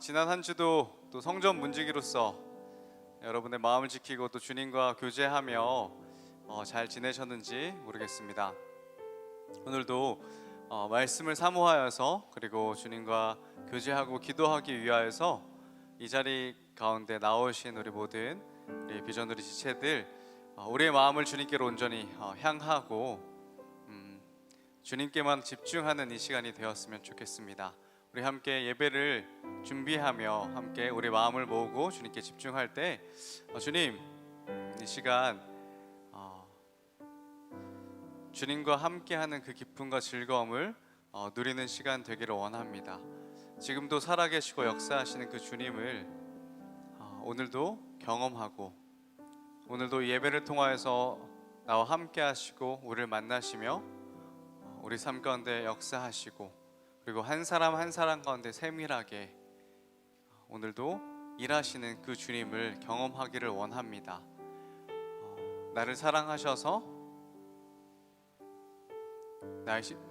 지난 한 주도 또 성전 문지기로서 여러분의 마음을 지키고 또 주님과 교제하며 잘 지내셨는지 모르겠습니다. 오늘도 말씀을 사모하여서 그리고 주님과 교제하고 기도하기 위하여서 이 자리 가운데 나오신 우리 모든 우리 비전우리 지체들 우리의 마음을 주님께로 온전히 향하고 주님께만 집중하는 이 시간이 되었으면 좋겠습니다. 우리 함께 예배를 준비하며 함께 우리 마음을 모으고 주님께 집중할 때 주님, 이 시간 주님과 함께하는 그 기쁨과 즐거움을 누리는 시간 되기를 원합니다. 지금도 살아계시고 역사하시는 그 주님을 오늘도 경험하고 오늘도 예배를 통하여서 나와 함께 하시고 우리를 만나시며 우리 삶 가운데 역사하시고 그리고 한 사람 한 사람 가운데 세밀하게 오늘도 일하시는 그 주님을 경험하기를 원합니다. 나를 사랑하셔서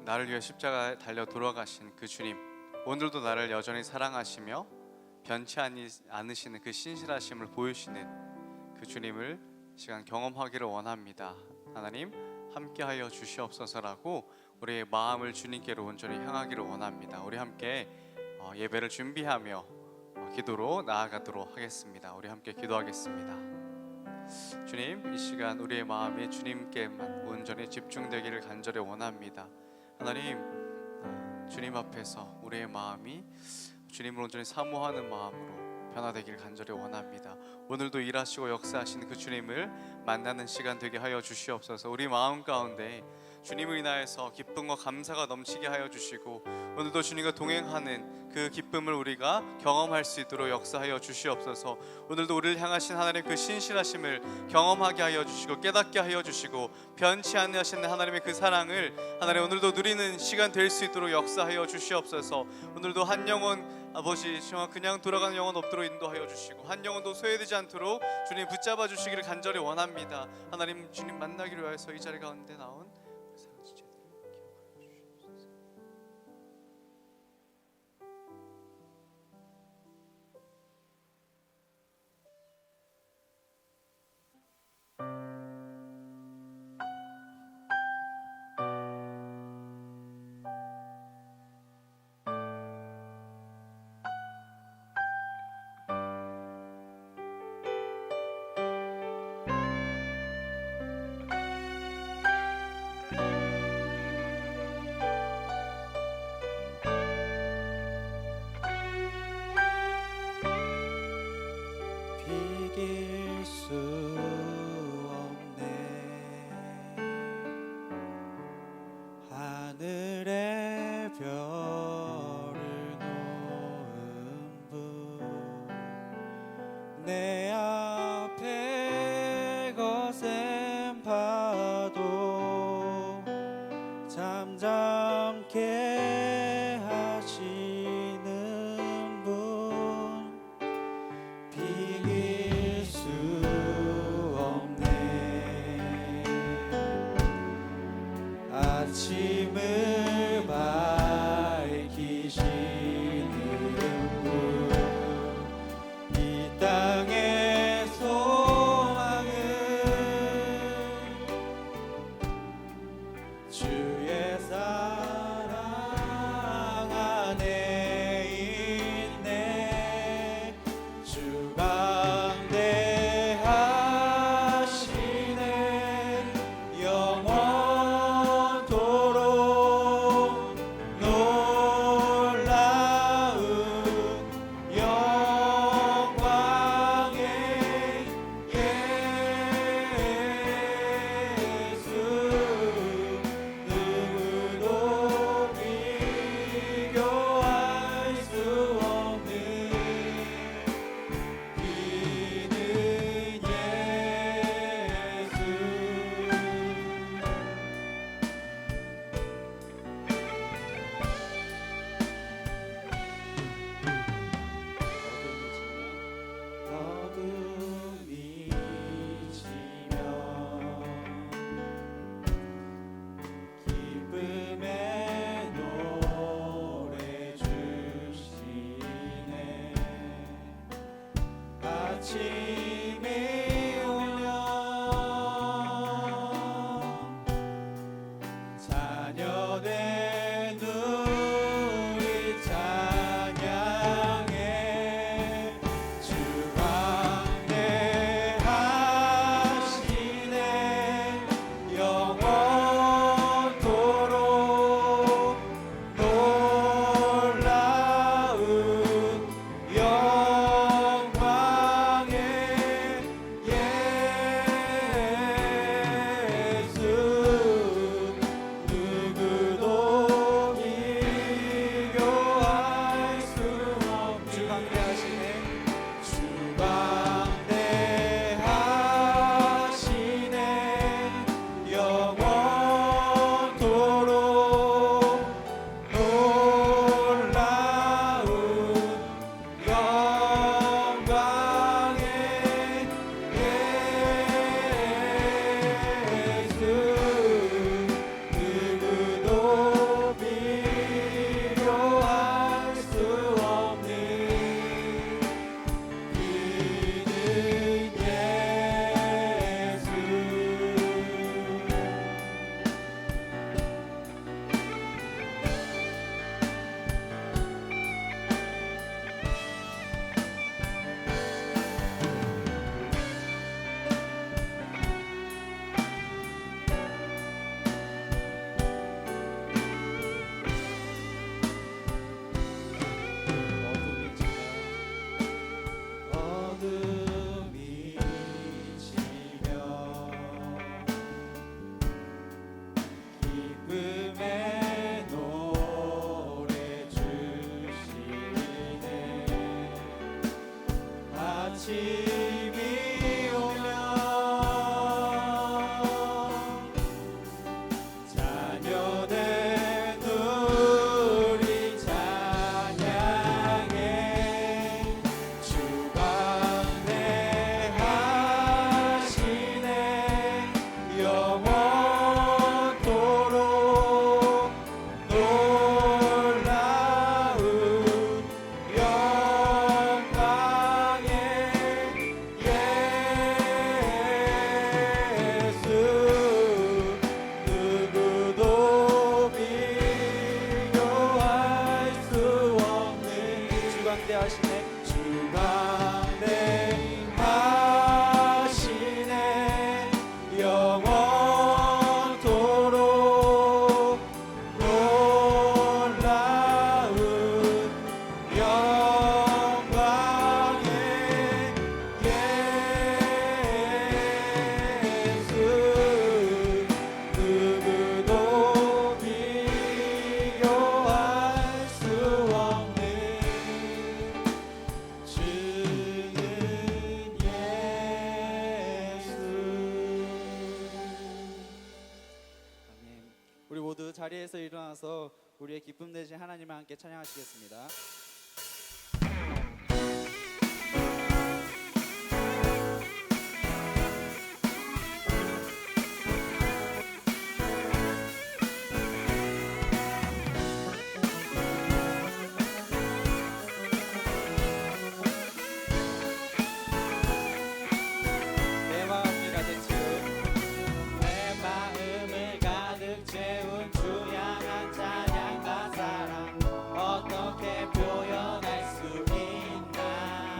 나를 위해 십자가에 달려 돌아가신 그 주님, 오늘도 나를 여전히 사랑하시며 변치 않으시는 그 신실하심을 보이시는 그 주님을 시간 경험하기를 원합니다. 하나님 함께하여 주시옵소서라고 우리의 마음을 주님께로 온전히 향하기를 원합니다. 우리 함께 예배를 준비하며 기도로 나아가도록 하겠습니다. 우리 함께 기도하겠습니다. 주님, 이 시간 우리의 마음이 주님께만 온전히 집중되기를 간절히 원합니다. 하나님, 주님 앞에서 우리의 마음이 주님을 온전히 사모하는 마음으로 변화되기를 간절히 원합니다. 오늘도 일하시고 역사하시는 그 주님을 만나는 시간 되게 하여 주시옵소서. 우리 마음 가운데 주님을 인하여서 기쁨과 감사가 넘치게 하여 주시고 오늘도 주님과 동행하는 그 기쁨을 우리가 경험할 수 있도록 역사하여 주시옵소서. 오늘도 우리를 향하신 하나님 그 신실하심을 경험하게 하여 주시고 깨닫게 하여 주시고 변치 않으시는 하나님의 그 사랑을 하나님 오늘도 누리는 시간 될 수 있도록 역사하여 주시옵소서. 오늘도 한 영혼 아버지 정말 그냥 돌아가는 영혼 없도록 인도하여 주시고 한 영혼도 소외되지 않도록 주님 붙잡아 주시기를 간절히 원합니다. 하나님 주님 만나기를 위해서 이 자리 가운데 나온 비길 수 없네. 하늘의 별을 놓은 분 내 앞에 거센 파도 잠잠케 하시는 분 비길 수 없네. 아침을 밝히시는 분 이 땅에 아침이 오면 자녀된 우리 찬양해 주 광대하시네 영원토록 놀라운 영광의 예수 누구도 비교할 수 없는 주 광대하시네 주 광대하시네 영원토록 놀라운 영광의 예수 누구도 비교할 수 없는 그는 예수 어둠이 지면 기쁨의 노래 주시네 아침이 오면 자녀된 우리 찬양해 주 광대하시네 영원토록 놀라운 영광의 예수 누구도 비교할 수 없는 주 광대하시네 주 광대하시네 영원토록 놀라운 영광의 예수 누구도 비교할 수 없는 주는 예수 아멘. 우리 모두 자리에서 일어나서 우리의 기쁨 되신 하나님을 함께 찬양하시겠습니다. 내 마음을 가득 채운 주 향한 찬양과 사랑 어떻게 표현할 수 있나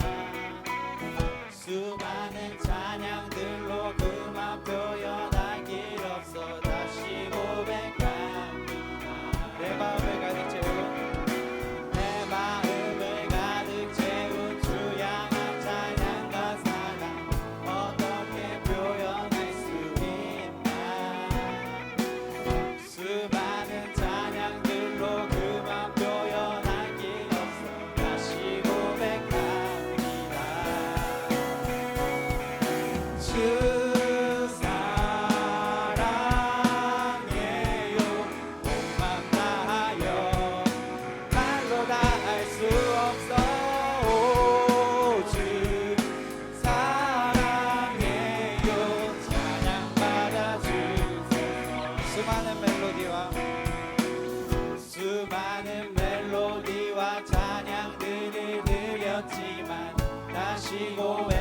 수많은 찬양들로 그만 표현할 길 없어 다시 고백합니다 내 마음을 가득 채운 주 향한 찬양과 사랑 어떻게 표현할 수 있나 수많은 찬양들로 그만 표현할 길 없어 다시 고백합니다 주 사랑해요 온 맘 다하여 말로 다 할 수 없어 주 사랑해요 찬양 받아주세요 수많은 멜로디와 찬양들을 드렸지만 다시 고백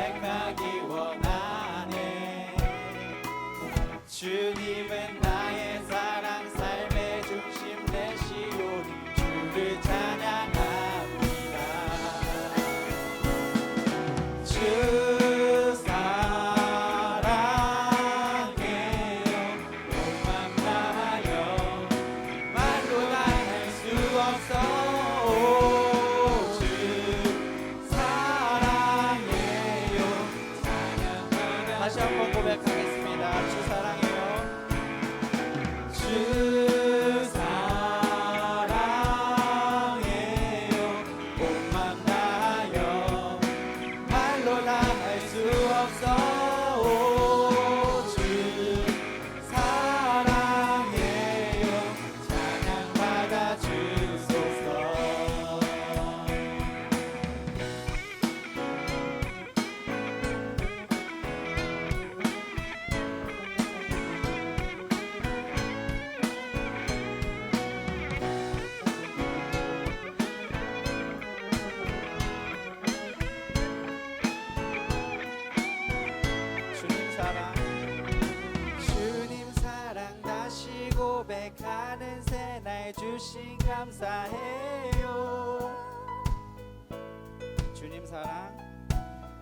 감사해요. 주님 사랑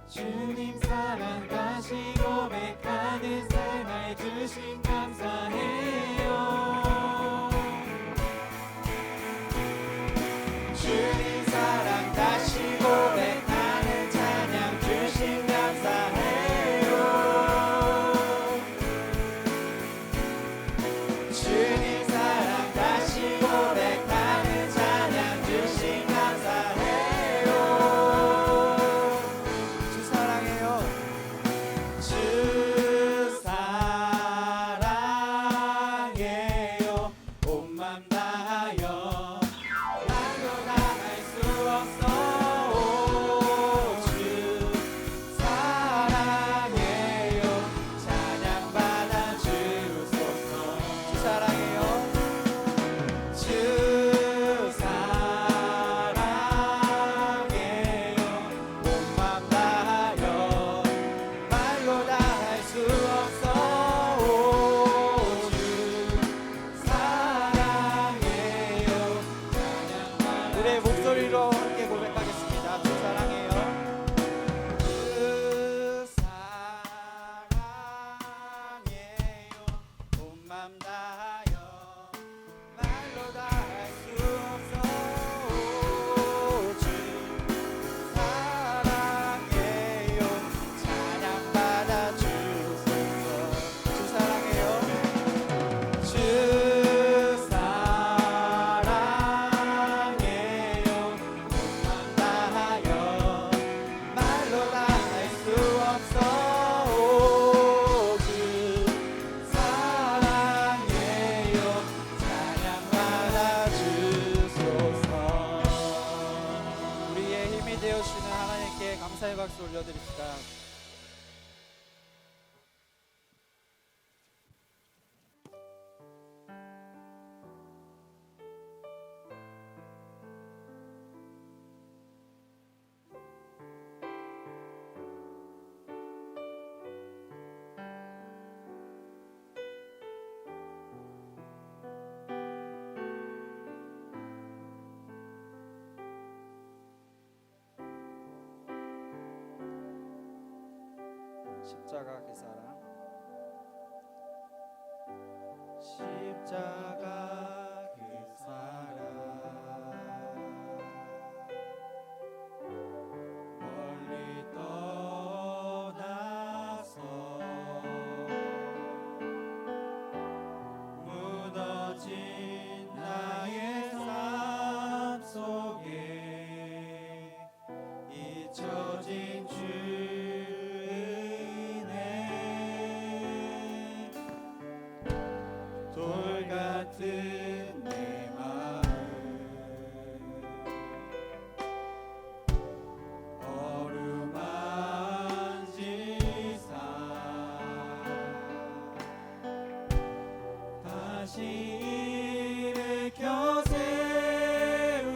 주님 사랑 다시 고백하는 삶을 주신 감사해요. 주님 사랑 다시 고백하는 찬양 주신 감사해요. 주님 사랑 다시 고백하는 찬양 주신 감사해요. 주 사랑해요. 주 사랑해요. 온 맘 다하여 말로 다 할 수 없어. 주 사랑해요. 찬양 받아 주소서. 주 사랑해요. 주 사랑해요. 온 맘 다하여 말로 다 할 수 없어. 주 사랑해요. 우리의 목소리로 함께 고백하겠습니다. 주 사랑해요. 주 사랑해요. 온 맘 다하여 말로 다 할 수 없어. 주 사랑해요. 찬양 받아 주소서. 주 사랑해요. 주 사랑해요. 온 맘 다하여 말로 다 할 수 없어. 주 사랑해요. 찬양 받아 주소서. 우리의 힘이 되어주시는 하나님께 감사의 박수 올려드립시다. 십자가 그 사랑 십자가 그 사랑 멀리 떠나서 무너진 나의 삶 속에 잊혀진 돌 같은 내 마음 어루만지사 다시 일으켜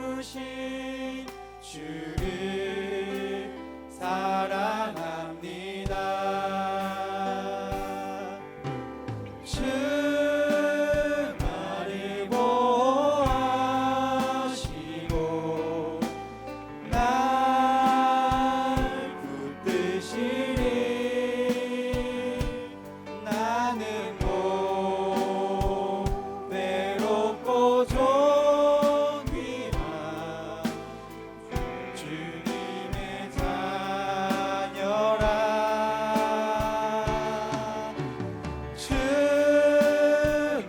세우신 주를 사랑합니다. 주 나를 보호하시고 날 붙드시니 나는 못 외롭고 존귀한 주님의 자녀라. 주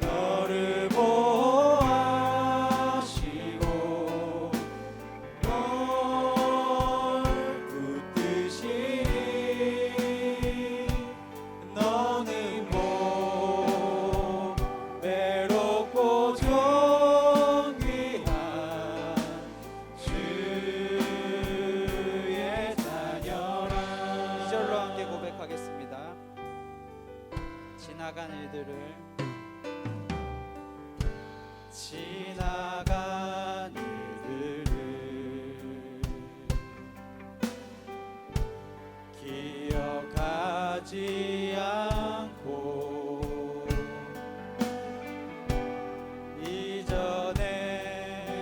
너를 보호하시고 널 붙드시니 너는 못 외롭고 존귀한 주의 자녀라. 2절로 함께 고백하겠습니다. 지나간 일들을 지나간 일들을 기억하지 않고 이전에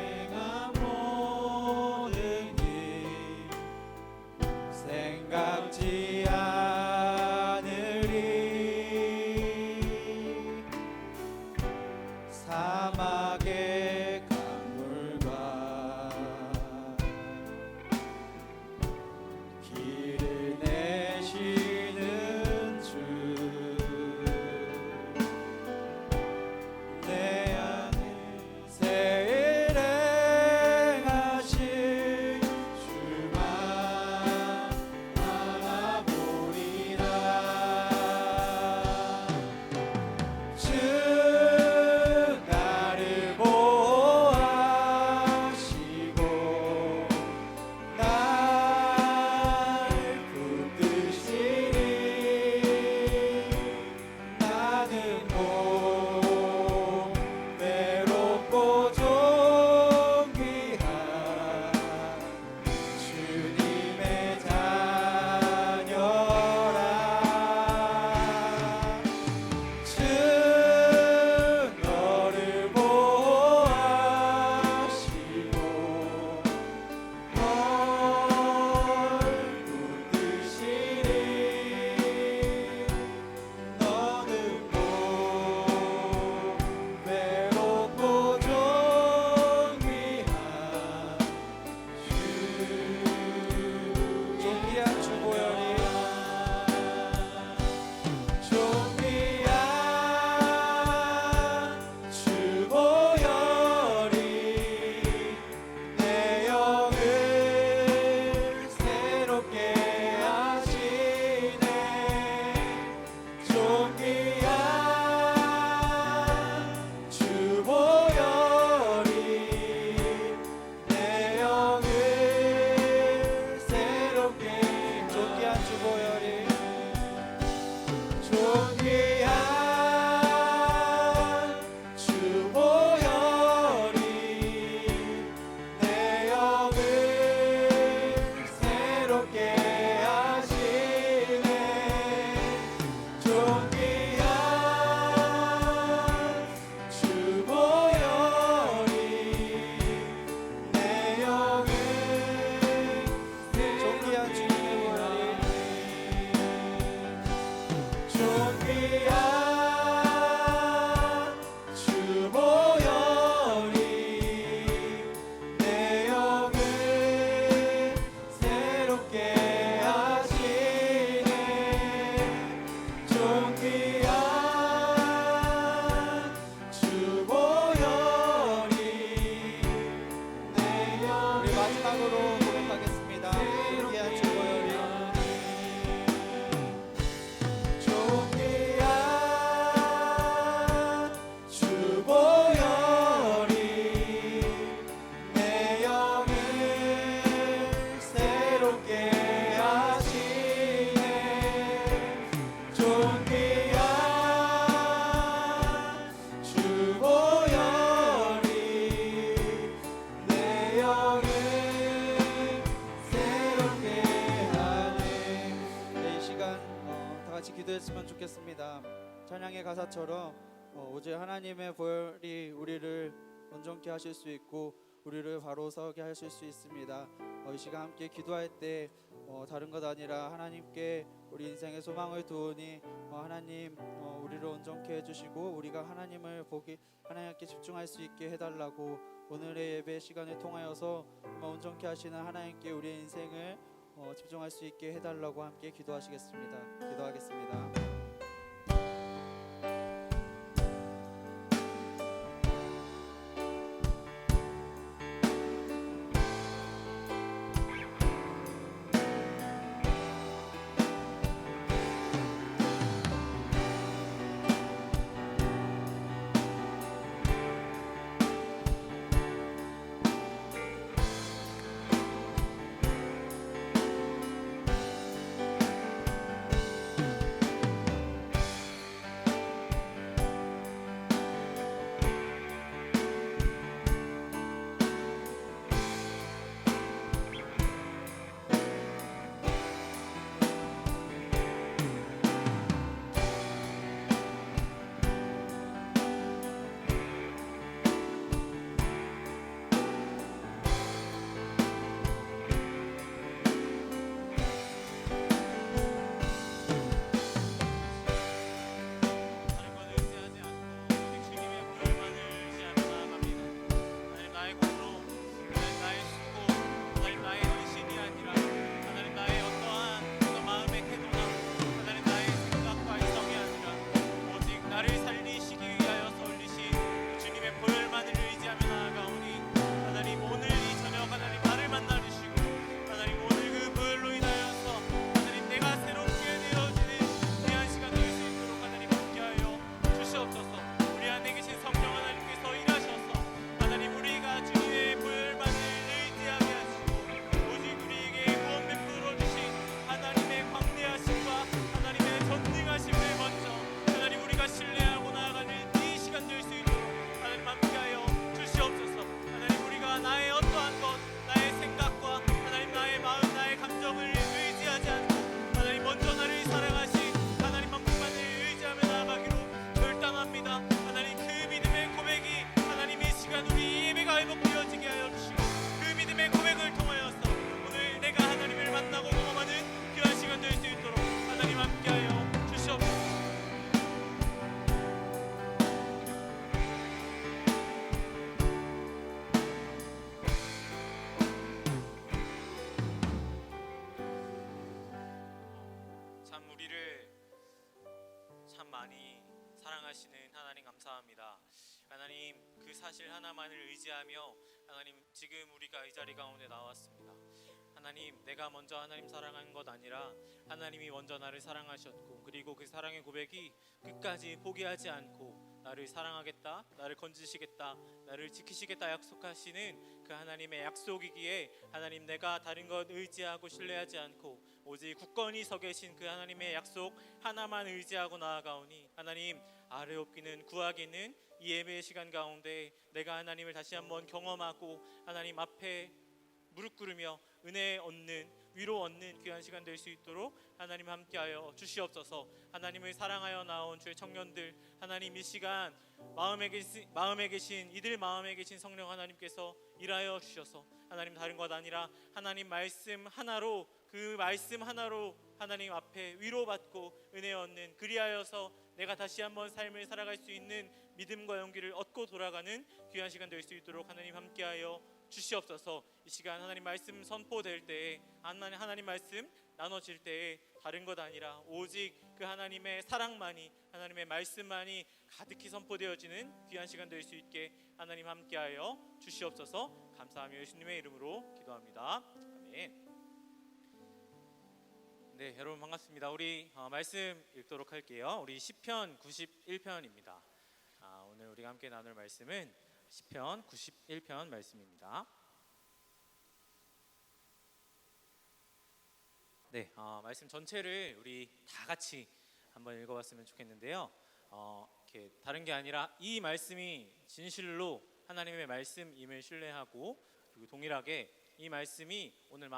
새롭게 하시네. 존귀한 주보혈이 내 영을 새롭게 하네. 네, 이 시간 다 같이 기도했으면 좋겠습니다. 찬양의 가사처럼 오직 하나님의 보혈이 우리를 온전케 하실 수 있고 우리를 바로 서게 하실 수 있습니다. 이 시간 함께 기도할 때 다른 것 아니라 하나님께 우리 인생의 소망을 두오니 하나님 우리를 온전케 해주시고 우리가 하나님을 보기 하나님께 집중할 수 있게 해달라고 오늘의 예배 시간을 통하여서 온전케 하시는 하나님께 우리의 인생을 집중할 수 있게 해달라고 함께 기도하시겠습니다. 기도하겠습니다. 많이 사랑하시는 하나님 감사합니다. 하나님 그 사실 하나만을 의지하며 하나님 지금 우리가 이 자리 가운데 나왔습니다. 하나님 내가 먼저 하나님 사랑한 것 아니라 하나님이 먼저 나를 사랑하셨고 그리고 그 사랑의 고백이 끝까지 포기하지 않고 나를 사랑하겠다, 나를 건지시겠다, 나를 지키시겠다 약속하시는 그 하나님의 약속이기에 하나님 내가 다른 것 의지하고 신뢰하지 않고 오직 굳건히 서 계신 그 하나님의 약속 하나만 의지하고 나아가오니 하나님 아뢰옵기는 구하기는 이 예배의 시간 가운데 내가 하나님을 다시 한번 경험하고 하나님 앞에 무릎 꿇으며 은혜 얻는 위로 얻는 귀한 시간 될 수 있도록 하나님 함께하여 주시옵소서. 하나님을 사랑하여 나온 주의 청년들 하나님 이 시간 마음에 계신 이들 마음에 계신 성령 하나님께서 일하여 주셔서 하나님 다른 것 아니라 하나님 말씀 하나로 그 말씀 하나로 하나님 앞에 위로받고 은혜 얻는 그리하여서 내가 다시 한번 삶을 살아갈 수 있는 믿음과 용기를 얻고 돌아가는 귀한 시간 될 수 있도록 하나님 함께하여 주시옵소서. 이 시간 하나님 말씀 선포될 때에 하나님 말씀 나눠질 때에 다른 것 아니라 오직 그 하나님의 사랑만이 하나님의 말씀만이 가득히 선포되어지는 귀한 시간 될 수 있게 하나님 함께하여 주시옵소서. 감사하며 예수님의 이름으로 기도합니다. 아멘. 네, 여러분 반갑습니다. 우리 말씀 읽도록 할게요. 우리 시편 91편입니다. 오늘 우리가 함께 나눌 말씀은 시편 91편 말씀입니다. 네, 말씀 전체를 우리 다 같이 한번 읽어봤으면 좋겠는데요. 이렇게 다른 게 아니라 이 말씀이 진실로 하나님의 말씀임을 신뢰하고 그리고 동일하게 이 말씀이 오늘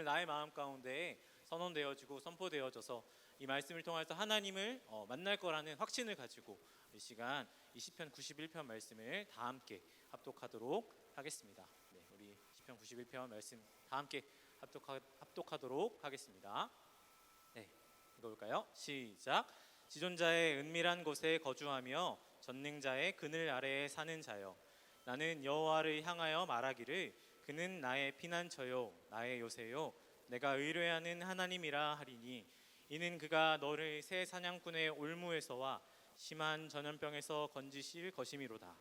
나의 마음 가운데에 선언되어지고 선포되어져서 이 말씀을 통해서 하나님을 만날 거라는 확신을 가지고 이 시간 이 시편 91편 말씀을 다 함께 합독하도록 하겠습니다. 네, 우리 시편 91편 말씀 다 함께 합독하도록 하겠습니다. 네, 읽어볼까요? 시작. 지존자의 은밀한 곳에 거주하며 전능자의 그늘 아래에 사는 자여, 나는 여호와를 향하여 말하기를 그는 나의 피난처요 나의 요새요 내가 의뢰하는 하나님이라 하리니, 이는 그가 너를 새 사냥꾼의 올무에서와 심한 전염병에서 건지실 것이미로다.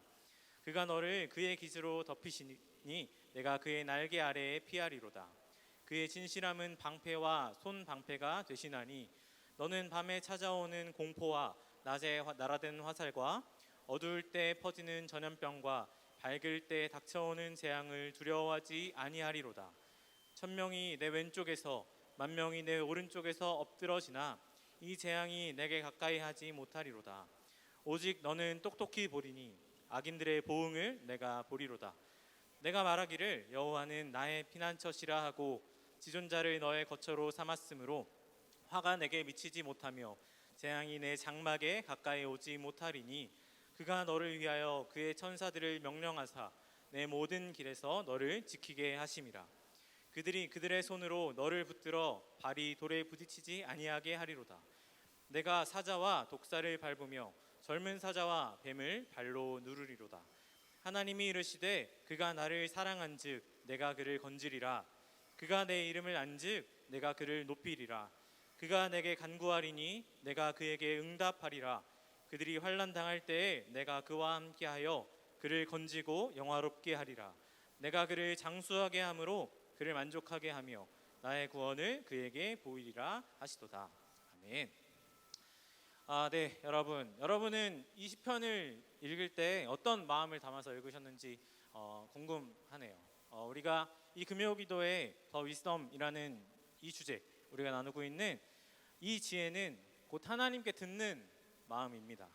그가 너를 그의 기지로 덮이시니 내가 그의 날개 아래에 피하리로다. 그의 진실함은 방패와 손 방패가 되시나니, 너는 밤에 찾아오는 공포와 낮에 날아든 화살과 어두울 때 퍼지는 전염병과 밝을 때 닥쳐오는 재앙을 두려워하지 아니하리로다. 1000명이 내 왼쪽에서 10,000명이 내 오른쪽에서 엎드러지나 이 재앙이 내게 가까이 하지 못하리로다. 오직 너는 똑똑히 보리니 악인들의 보응을 내가 보리로다. 내가 말하기를 여호와는 나의 피난처시라 하고 지존자를 너의 거처로 삼았으므로 화가 내게 미치지 못하며 재앙이 내 장막에 가까이 오지 못하리니, 그가 너를 위하여 그의 천사들을 명령하사 내 모든 길에서 너를 지키게 하심이라. 그들이 그들의 손으로 너를 붙들어 발이 돌에 부딪히지 아니하게 하리로다. 내가 사자와 독사를 밟으며 젊은 사자와 뱀을 발로 누르리로다. 하나님이 이르시되 그가 나를 사랑한즉 내가 그를 건지리라. 그가 내 이름을 안즉 내가 그를 높이리라. 그가 내게 간구하리니 내가 그에게 응답하리라. 그들이 환난 당할 때에 내가 그와 함께하여 그를 건지고 영화롭게 하리라. 내가 그를 장수하게 함으로 그를 만족하게 하며 나의 구원을 그에게 보이리라 하시도다. 아멘. 네, 여러분은 이 시편을 읽을 때 어떤 마음을 담아서 읽으셨는지 궁금하네요. 우리가 이 금요기도에 더 위스덤이라는 이 주제, 우리가 나누고 있는 이 지혜는 곧 하나님께 듣는 마음입니다.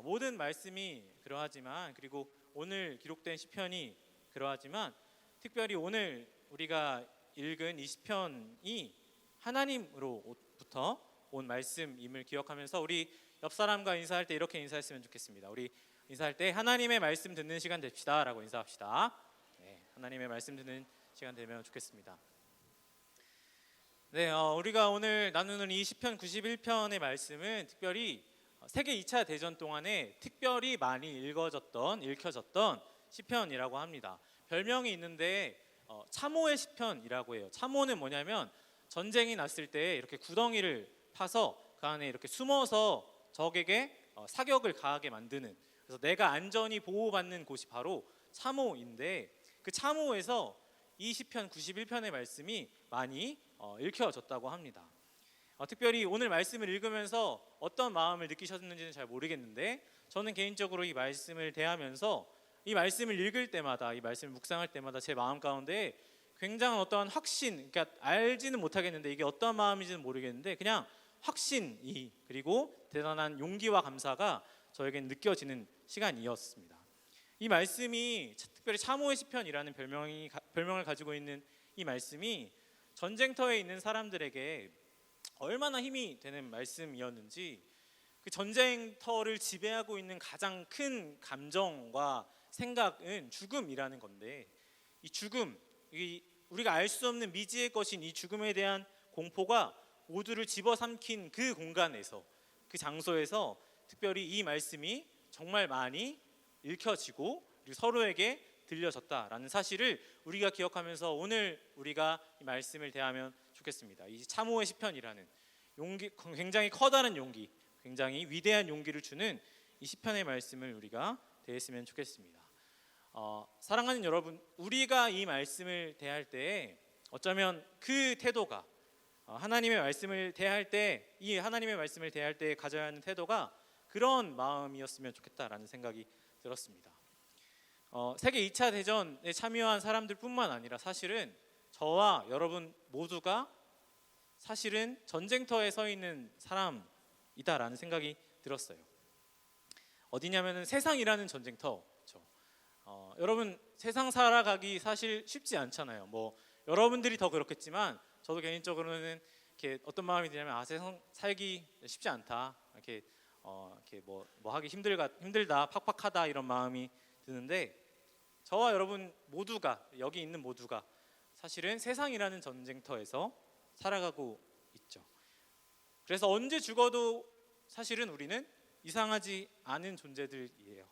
모든 말씀이 그러하지만, 그리고 오늘 기록된 시편이 그러하지만, 특별히 오늘 우리가 읽은 이 시편이 하나님으로부터 온 말씀임을 기억하면서 우리 옆 사람과 인사할 때 이렇게 인사했으면 좋겠습니다. 우리 인사할 때 하나님의 말씀 듣는 시간 됩시다 라고 인사합시다. 네, 하나님의 말씀 듣는 시간 되면 좋겠습니다. 네, 우리가 오늘 나누는 이 시편 91편의 말씀은 특별히 세계 2차 대전 동안에 특별히 많이 읽혀졌던 시편이라고 합니다. 별명이 있는데 참호의 시편이라고 해요. 참호는 뭐냐면 전쟁이 났을 때 이렇게 구덩이를 파서 그 안에 이렇게 숨어서 적에게 사격을 가하게 만드는, 그래서 내가 안전히 보호받는 곳이 바로 참호인데, 그 참호에서 이 시편 91편의 말씀이 많이 읽혀졌다고 합니다. 특별히 오늘 말씀을 읽으면서 어떤 마음을 느끼셨는지는 잘 모르겠는데, 저는 개인적으로 이 말씀을 대하면서 이 말씀을 읽을 때마다, 이 말씀을 묵상할 때마다 제 마음 가운데 굉장한 어떠한 확신, 그러니까 알지는 못하겠는데 이게 어떤 마음인지는 모르겠는데 그냥 확신이, 그리고 대단한 용기와 감사가 저에겐 느껴지는 시간이었습니다. 이 말씀이 특별히 참호의 시편이라는 별명을 가지고 있는 이 말씀이 전쟁터에 있는 사람들에게 얼마나 힘이 되는 말씀이었는지, 그 전쟁터를 지배하고 있는 가장 큰 감정과 생각은 죽음이라는 건데, 이 죽음, 우리가 알 수 없는 미지의 것인 이 죽음에 대한 공포가 모두를 집어삼킨 그 공간에서, 그 장소에서 특별히 이 말씀이 정말 많이 읽혀지고 그리고 서로에게 들려졌다라는 사실을 우리가 기억하면서 오늘 우리가 이 말씀을 대하면 좋겠습니다. 이 참호의 시편이라는 용기, 굉장히 커다란 용기, 굉장히 위대한 용기를 주는 이 시편의 말씀을 우리가 대했으면 좋겠습니다. 사랑하는 여러분, 우리가 이 말씀을 대할 때 어쩌면 그 태도가 하나님의 말씀을 대할 때, 이 하나님의 말씀을 대할 때 가져야 하는 태도가 그런 마음이었으면 좋겠다라는 생각이 들었습니다. 세계 2차 대전에 참여한 사람들뿐만 아니라 사실은 저와 여러분 모두가 사실은 전쟁터에 서 있는 사람이다라는 생각이 들었어요. 어디냐면은 세상이라는 전쟁터. 그렇죠? 여러분 세상 살아가기 사실 쉽지 않잖아요. 뭐 여러분들이 더 그렇겠지만 저도 개인적으로는 이렇게 어떤 마음이 드냐면 세상 살기 쉽지 않다. 이렇게 뭐 하기 힘들다, 팍팍하다 이런 마음이 드는데 저와 여러분 모두가 여기 있는 모두가 사실은 세상이라는 전쟁터에서 살아가고 있죠. 그래서 언제 죽어도 사실은 우리는 이상하지 않은 존재들이에요.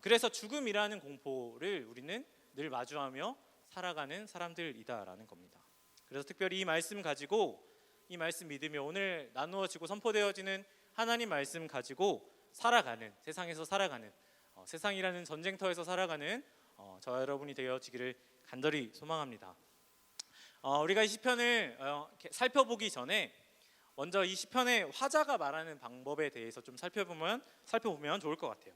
그래서 죽음이라는 공포를 우리는 늘 마주하며 살아가는 사람들이다라는 겁니다. 그래서 특별히 이 말씀 가지고 이 말씀 믿으며 오늘 나누어지고 선포되어지는 하나님 말씀 가지고 살아가는 세상에서 살아가는 세상이라는 전쟁터에서 살아가는 저와 여러분이 되어지기를 간절히 소망합니다. 우리가 이 시편을 살펴보기 전에 먼저 이 시편의 화자가 말하는 방법에 대해서 좀 살펴보면 좋을 것 같아요.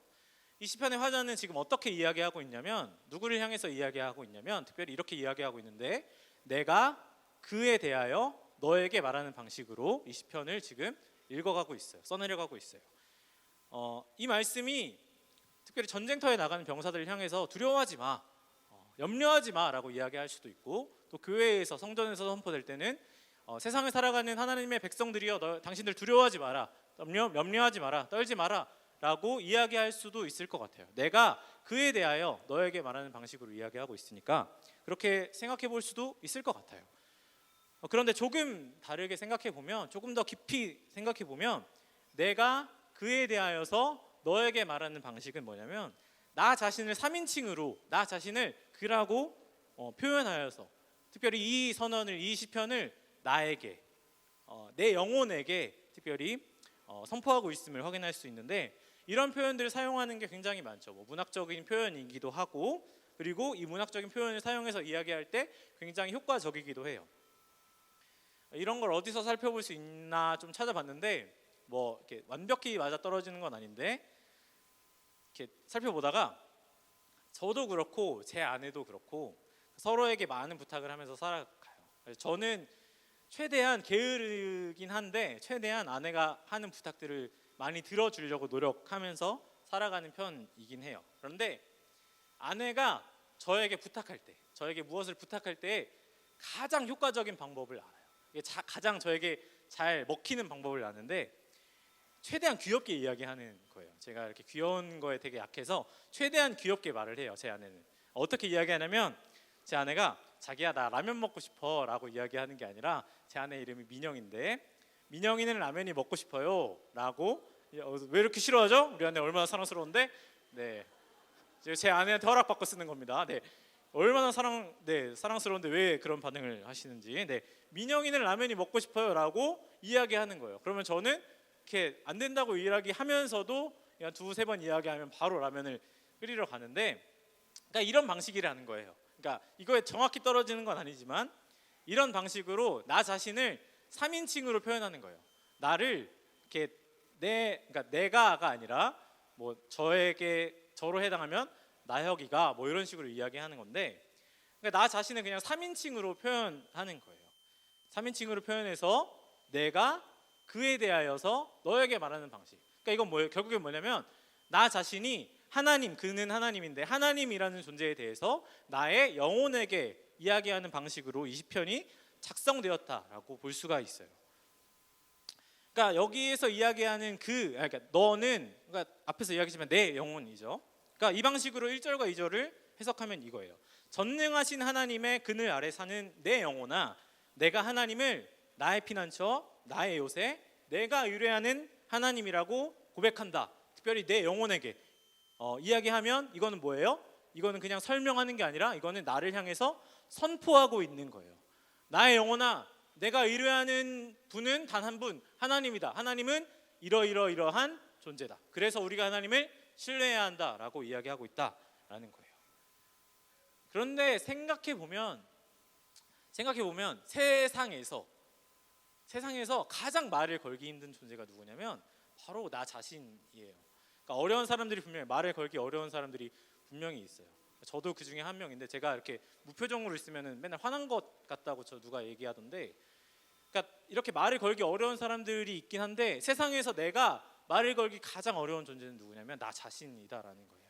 이 시편의 화자는 지금 어떻게 이야기하고 있냐면 누구를 향해서 이야기하고 있냐면 특별히 이렇게 이야기하고 있는데 내가 그에 대하여 너에게 말하는 방식으로 이 시편을 지금 읽어가고 있어요. 써내려가고 있어요. 이 말씀이 특별히 전쟁터에 나가는 병사들을 향해서 두려워하지 마, 염려하지 마라고 이야기할 수도 있고 또 교회에서 성전에서 선포될 때는 세상을 살아가는 하나님의 백성들이여 당신들 두려워하지 마라, 염려하지 마라, 떨지 마라 라고 이야기할 수도 있을 것 같아요. 내가 그에 대하여 너에게 말하는 방식으로 이야기하고 있으니까 그렇게 생각해 볼 수도 있을 것 같아요. 그런데 조금 다르게 생각해 보면 조금 더 깊이 생각해 보면 내가 그에 대하여서 너에게 말하는 방식은 뭐냐면 나 자신을 3인칭으로 나 자신을 그라고 표현하여서 특별히 이 선언을 이 시편을 나에게 내 영혼에게 특별히 선포하고 있음을 확인할 수 있는데 이런 표현들을 사용하는 게 굉장히 많죠. 뭐 문학적인 표현이기도 하고 그리고 이 문학적인 표현을 사용해서 이야기할 때 굉장히 효과적이기도 해요. 이런 걸 어디서 살펴볼 수 있나 좀 찾아봤는데 뭐 이렇게 완벽히 맞아떨어지는 건 아닌데 이렇게 살펴보다가 저도 그렇고 제 아내도 그렇고 서로에게 많은 부탁을 하면서 살아가요. 그래서 저는 최대한 게으르긴 한데 최대한 아내가 하는 부탁들을 많이 들어주려고 노력하면서 살아가는 편이긴 해요. 그런데 아내가 저에게 부탁할 때, 저에게 무엇을 부탁할 때 가장 효과적인 방법을 알아요. 이게 가장 저에게 잘 먹히는 방법을 아는데 최대한 귀엽게 이야기하는 거예요. 제가 이렇게 귀여운 거에 되게 약해서 최대한 귀엽게 말을 해요. 제 아내는 어떻게 이야기하냐면 제 아내가 자기야 나 라면 먹고 싶어 라고 이야기하는 게 아니라 제 아내 이름이 민영인데 민영이는 라면이 먹고 싶어요 라고 왜 이렇게 싫어하죠? 우리 아내 얼마나 사랑스러운데 네, 제 아내한테 허락받고 쓰는 겁니다. 네, 얼마나 사랑스러운데 왜 그런 반응을 하시는지. 네, 민영이는 라면이 먹고 싶어요 라고 이야기하는 거예요. 그러면 저는 이렇게 안 된다고 이야기하면서도 그냥 두세 번 이야기하면 바로 라면을 끓이러 가는데 그러니까 이런 방식이라는 거예요. 그러니까 이거에 정확히 떨어지는 건 아니지만 이런 방식으로 나 자신을 3인칭으로 표현하는 거예요. 나를 이렇게 그러니까 내가가 아니라 뭐 저로 해당하면 나혁이가 뭐 이런 식으로 이야기하는 건데 그러니까 나 자신을 그냥 3인칭으로 표현하는 거예요. 3인칭으로 표현해서 내가 그에 대하여서 너에게 말하는 방식. 그러니까 이건 뭐예요? 결국엔 뭐냐면 나 자신이 하나님, 그는 하나님인데 하나님이라는 존재에 대해서 나의 영혼에게 이야기하는 방식으로 이 시편이 작성되었다라고 볼 수가 있어요. 그러니까 여기에서 이야기하는 그러니까 너는 그러니까 앞에서 이야기했지만 내 영혼이죠. 그러니까 이 방식으로 1절과 2절을 해석하면 이거예요. 전능하신 하나님의 그늘 아래 사는 내 영혼아 내가 하나님을 나의 피난처, 나의 요새, 내가 의뢰하는 하나님이라고 고백한다. 특별히 내 영혼에게 이야기하면 이거는 뭐예요? 이거는 그냥 설명하는 게 아니라 이거는 나를 향해서 선포하고 있는 거예요. 나의 영혼아 내가 의뢰하는 분은 단 한 분, 하나님이다. 하나님은 이러한 존재다. 그래서 우리가 하나님을 신뢰해야 한다라고 이야기하고 있다라는 거예요. 그런데 생각해 보면 세상에서 가장 말을 걸기 힘든 존재가 누구냐면 바로 나 자신이에요. 그러니까 어려운 사람들이 분명히 말을 걸기 어려운 사람들이 분명히 있어요. 저도 그 중에 한 명인데 제가 이렇게 무표정으로 있으면 맨날 화난 것 같다고 누가 얘기하던데 그러니까 이렇게 말을 걸기 어려운 사람들이 있긴 한데 세상에서 내가 말을 걸기 가장 어려운 존재는 누구냐면 나 자신이다라는 거예요.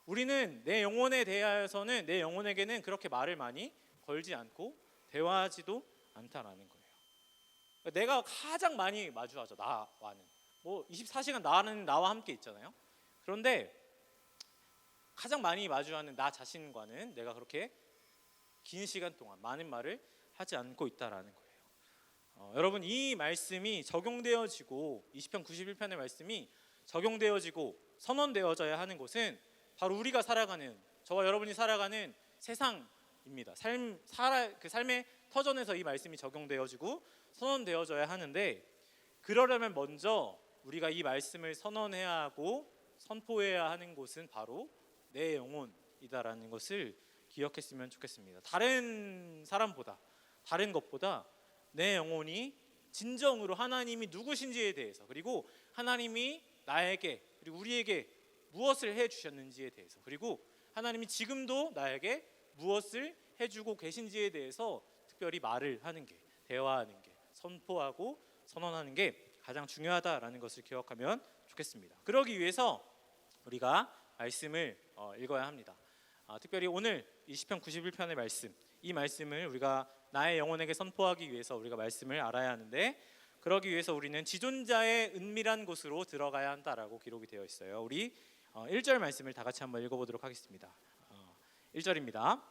우리는 내 영혼에 대하여서는 내 영혼에게는 그렇게 말을 많이 걸지 않고 대화하지도 않다라는 거예요. 그러니까 내가 가장 많이 마주하죠. 나와는. 뭐 24시간 나와 함께 있잖아요. 그런데 가장 많이 마주하는 나 자신과는 내가 그렇게 긴 시간 동안 많은 말을 하지 않고 있다라는 거예요. 여러분 이 말씀이 적용되어지고 20편 91편의 말씀이 적용되어지고 선언되어져야 하는 곳은 바로 우리가 살아가는 저와 여러분이 살아가는 세상입니다. 그 삶의 터전에서 이 말씀이 적용되어지고 선언되어져야 하는데 그러려면 먼저 우리가 이 말씀을 선언해야 하고 선포해야 하는 곳은 바로 내 영혼이다라는 것을 기억했으면 좋겠습니다. 다른 사람보다 다른 것보다 내 영혼이 진정으로 하나님이 누구신지에 대해서 그리고 하나님이 나에게 그리고 우리에게 무엇을 해주셨는지에 대해서 그리고 하나님이 지금도 나에게 무엇을 해주고 계신지에 대해서 특별히 말을 하는 게 대화하는 게 선포하고 선언하는 게 가장 중요하다라는 것을 기억하면 좋겠습니다. 그러기 위해서 우리가 말씀을 읽어야 합니다. 특별히 오늘 20편 91편의 말씀 이 말씀을 우리가 나의 영혼에게 선포하기 위해서 우리가 말씀을 알아야 하는데 그러기 위해서 우리는 지존자의 은밀한 곳으로 들어가야 한다라고 기록이 되어 있어요. 우리 1절 말씀을 다 같이 한번 읽어보도록 하겠습니다. 1절입니다.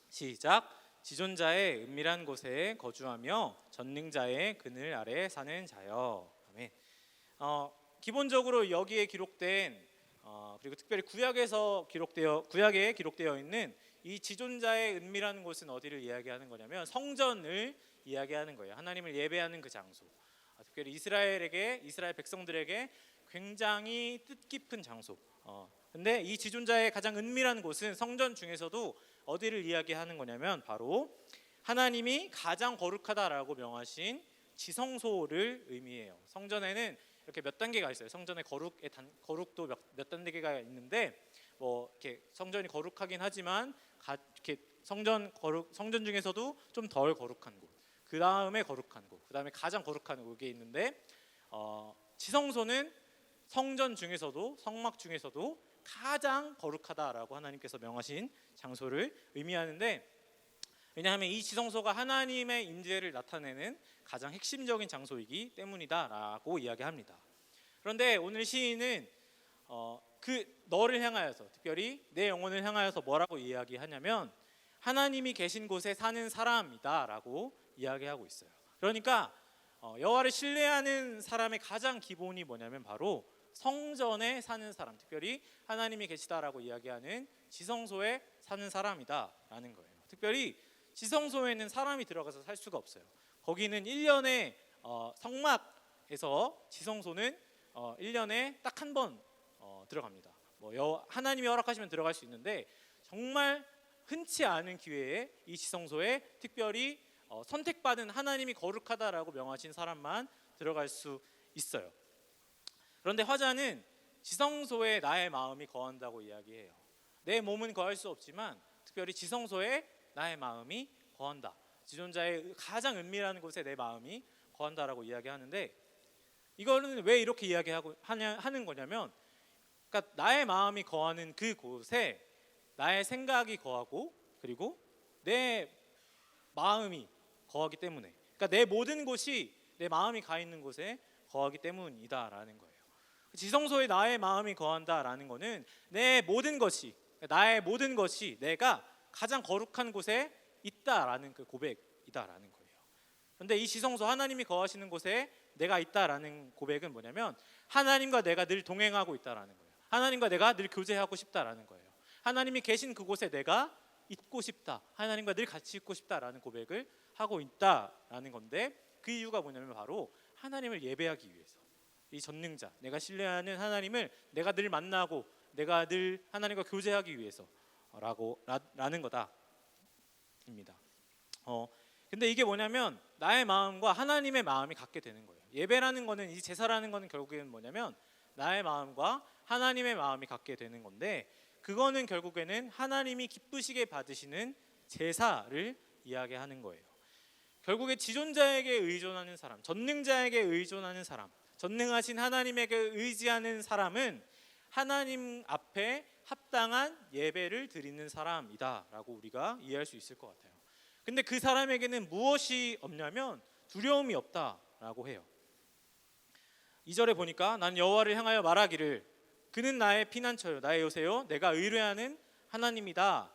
시작. 지존자의 은밀한 곳에 거주하며 전능자의 그늘 아래 사는 자여. 아멘. 기본적으로 여기에 기록된 그리고 특별히 구약에 기록되어 있는 이 지존자의 은밀한 곳은 어디를 이야기하는 거냐면 성전을 이야기하는 거예요. 하나님을 예배하는 그 장소. 특별히 이스라엘 백성들에게 굉장히 뜻깊은 장소. 근데 이 지존자의 가장 은밀한 곳은 성전 중에서도 어디를 이야기하는 거냐면 바로 하나님이 가장 거룩하다라고 명하신 지성소를 의미해요. 성전에는 이렇게 몇 단계가 있어요. 성전의 거룩도 몇 단계가 있는데 뭐 이렇게 성전이 거룩하긴 하지만 이렇게 성전 중에서도 좀 덜 거룩한 곳, 그 다음에 거룩한 곳, 그 다음에 가장 거룩한 곳이 있는데 지성소는 성전 중에서도 성막 중에서도 가장 거룩하다라고 하나님께서 명하신 장소를 의미하는데 왜냐하면 이 지성소가 하나님의 임재를 나타내는 가장 핵심적인 장소이기 때문이다라고 이야기합니다. 그런데 오늘 시인은 그 너를 향하여서 특별히 내 영혼을 향하여서 뭐라고 이야기하냐면 하나님이 계신 곳에 사는 사람이다라고 이야기하고 있어요. 그러니까 여호와를 신뢰하는 사람의 가장 기본이 뭐냐면 바로 성전에 사는 사람, 특별히 하나님이 계시다라고 이야기하는 지성소에 사는 사람이다라는 거예요. 특별히 지성소에는 사람이 들어가서 살 수가 없어요. 거기는 1년에 성막에서 지성소는 1년에 딱 한 번 들어갑니다. 하나님이 허락하시면 들어갈 수 있는데 정말 흔치 않은 기회에 이 지성소에 특별히 선택받은 하나님이 거룩하다라고 명하신 사람만 들어갈 수 있어요. 그런데 화자는 지성소에 나의 마음이 거한다고 이야기해요. 내 몸은 거할 수 없지만 특별히 지성소에 나의 마음이 거한다. 지존자의 가장 은밀한 곳에 내 마음이 거한다라고 이야기하는데 이거는 왜 이렇게 하는 거냐면 그러니까 나의 마음이 거하는 그 곳에 나의 생각이 거하고 그리고 내 마음이 거하기 때문에 그러니까 내 모든 곳이 내 마음이 가 있는 곳에 거하기 때문이다라는 거예요. 지성소에 나의 마음이 거한다라는 거는 나의 모든 것이 내가 가장 거룩한 곳에 있다라는 그 고백이다라는 거예요. 그런데 이 지성소 하나님이 거하시는 곳에 내가 있다라는 고백은 뭐냐면 하나님과 내가 늘 동행하고 있다라는 거예요. 하나님과 내가 늘 교제하고 싶다라는 거예요. 하나님이 계신 그곳에 내가 있고 싶다. 하나님과 늘 같이 있고 싶다라는 고백을 하고 있다라는 건데 그 이유가 뭐냐면 바로 하나님을 예배하기 위해서 이 전능자, 내가 신뢰하는 하나님을 내가 늘 만나고 내가 늘 하나님과 교제하기 위해서라는 거다입니다. 근데 이게 뭐냐면 나의 마음과 하나님의 마음이 같게 되는 거예요. 예배라는 거는 이 제사라는 거는 결국에는 뭐냐면 나의 마음과 하나님의 마음이 같게 되는 건데 그거는 결국에는 하나님이 기쁘시게 받으시는 제사를 이야기하는 거예요. 결국에 지존자에게 의존하는 사람, 전능자에게 의존하는 사람, 전능하신 하나님에게 의지하는 사람은 하나님 앞에 합당한 예배를 드리는 사람이다라고 우리가 이해할 수 있을 것 같아요. 근데 그 사람에게는 무엇이 없냐면 두려움이 없다라고 해요. 2절에 보니까 난 여호와를 향하여 말하기를 그는 나의 피난처요 나의 요새요 내가 의뢰하는 하나님이다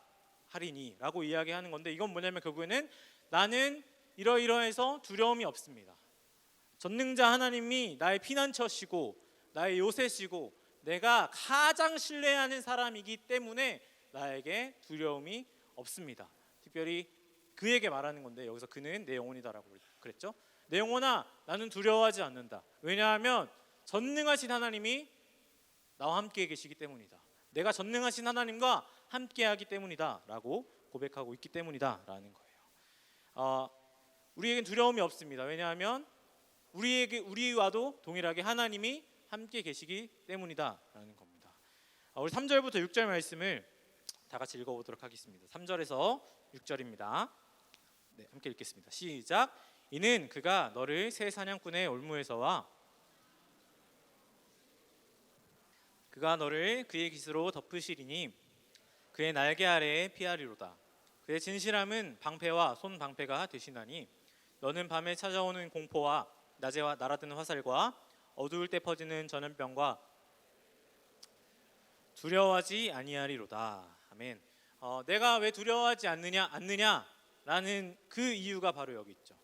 하리니 라고 이야기하는 건데, 이건 뭐냐면 결국에는 나는 이러이러해서 두려움이 없습니다. 전능자 하나님이 나의 피난처시고 나의 요새시고 내가 가장 신뢰하는 사람이기 때문에 나에게 두려움이 없습니다. 특별히 그에게 말하는 건데, 여기서 그는 내 영혼이다라고 그랬죠. 내 영혼아 나는 두려워하지 않는다. 왜냐하면 전능하신 하나님이 나와 함께 계시기 때문이다. 내가 전능하신 하나님과 함께하기 때문이다 라고 고백하고 있기 때문이다 라는 거예요. 우리에겐 두려움이 없습니다. 왜냐하면 우리와도 동일하게 하나님이 함께 계시기 때문이다 라는 겁니다. 우리 3절부터 6절 말씀을 다 같이 읽어보도록 하겠습니다. 3절에서 6절입니다. 네, 함께 읽겠습니다. 시작. 이는 그가 너를 새 사냥꾼의 올무에서와 그가 너를 그의 깃으로 덮으시리니 그의 날개 아래에 피하리로다. 그의 진실함은 방패와 손 방패가 되시나니 너는 밤에 찾아오는 공포와 낮에 날아드는 화살과 어두울 때 퍼지는 전염병과 두려워하지 아니하리로다. 아멘. 내가 왜 두려워하지 않느냐라는 그 이유가 바로 여기 있죠.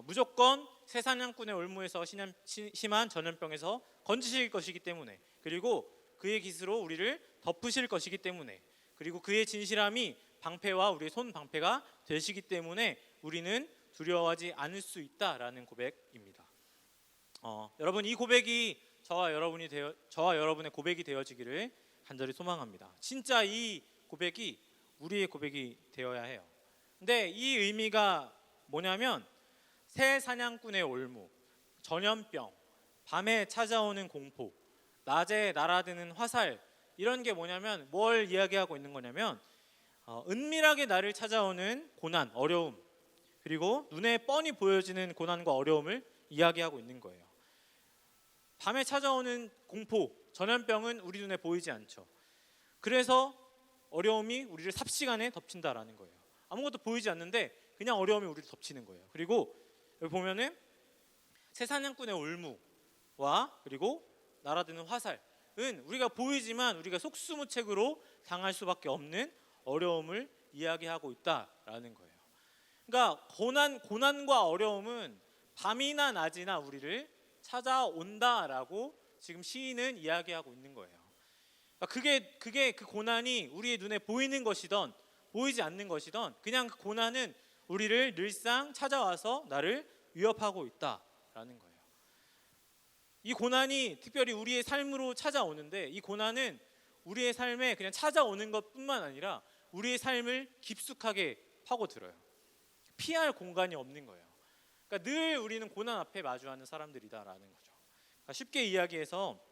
무조건 새 사냥꾼의 올무에서 심한 전염병에서 건지실 것이기 때문에, 그리고 그의 깃으로 우리를 덮으실 것이기 때문에, 그리고 그의 진실함이 방패와 우리의 손 방패가 되시기 때문에 우리는 두려워하지 않을 수 있다라는 고백입니다. 여러분, 이 고백이 저와 여러분의 고백이 되어지기를 간절히 소망합니다. 진짜 이 고백이 우리의 고백이 되어야 해요. 근데 이 의미가 뭐냐면 새 사냥꾼의 올무, 전염병, 밤에 찾아오는 공포, 낮에 날아드는 화살, 이런 게 뭐냐면 뭘 이야기하고 있는 거냐면 은밀하게 나를 찾아오는 고난, 어려움, 그리고 눈에 뻔히 보여지는 고난과 어려움을 이야기하고 있는 거예요. 밤에 찾아오는 공포, 전염병은 우리 눈에 보이지 않죠. 그래서 어려움이 우리를 삽시간에 덮친다라는 거예요. 아무것도 보이지 않는데 그냥 어려움이 우리를 덮치는 거예요. 그리고 여기 보면은 새 사냥꾼의 올무와 그리고 날아드는 화살은 우리가 보이지만 우리가 속수무책으로 당할 수밖에 없는 어려움을 이야기하고 있다라는 거예요. 그러니까 고난과 어려움은 밤이나 낮이나 우리를 찾아온다라고 지금 시인은 이야기하고 있는 거예요. 그러니까 그게 그 고난이 우리의 눈에 보이는 것이든 보이지 않는 것이든 그냥 그 고난은 우리를 늘상 찾아와서 나를 위협하고 있다라는 거예요. 이 고난이 특별히 우리의 삶으로 찾아오는데, 이 고난은 우리의 삶에 그냥 찾아오는 것뿐만 아니라 우리의 삶을 깊숙하게 파고들어요. 피할 공간이 없는 거예요. 그러니까 늘 우리는 고난 앞에 마주하는 사람들이다라는 거죠. 그러니까 쉽게 이야기해서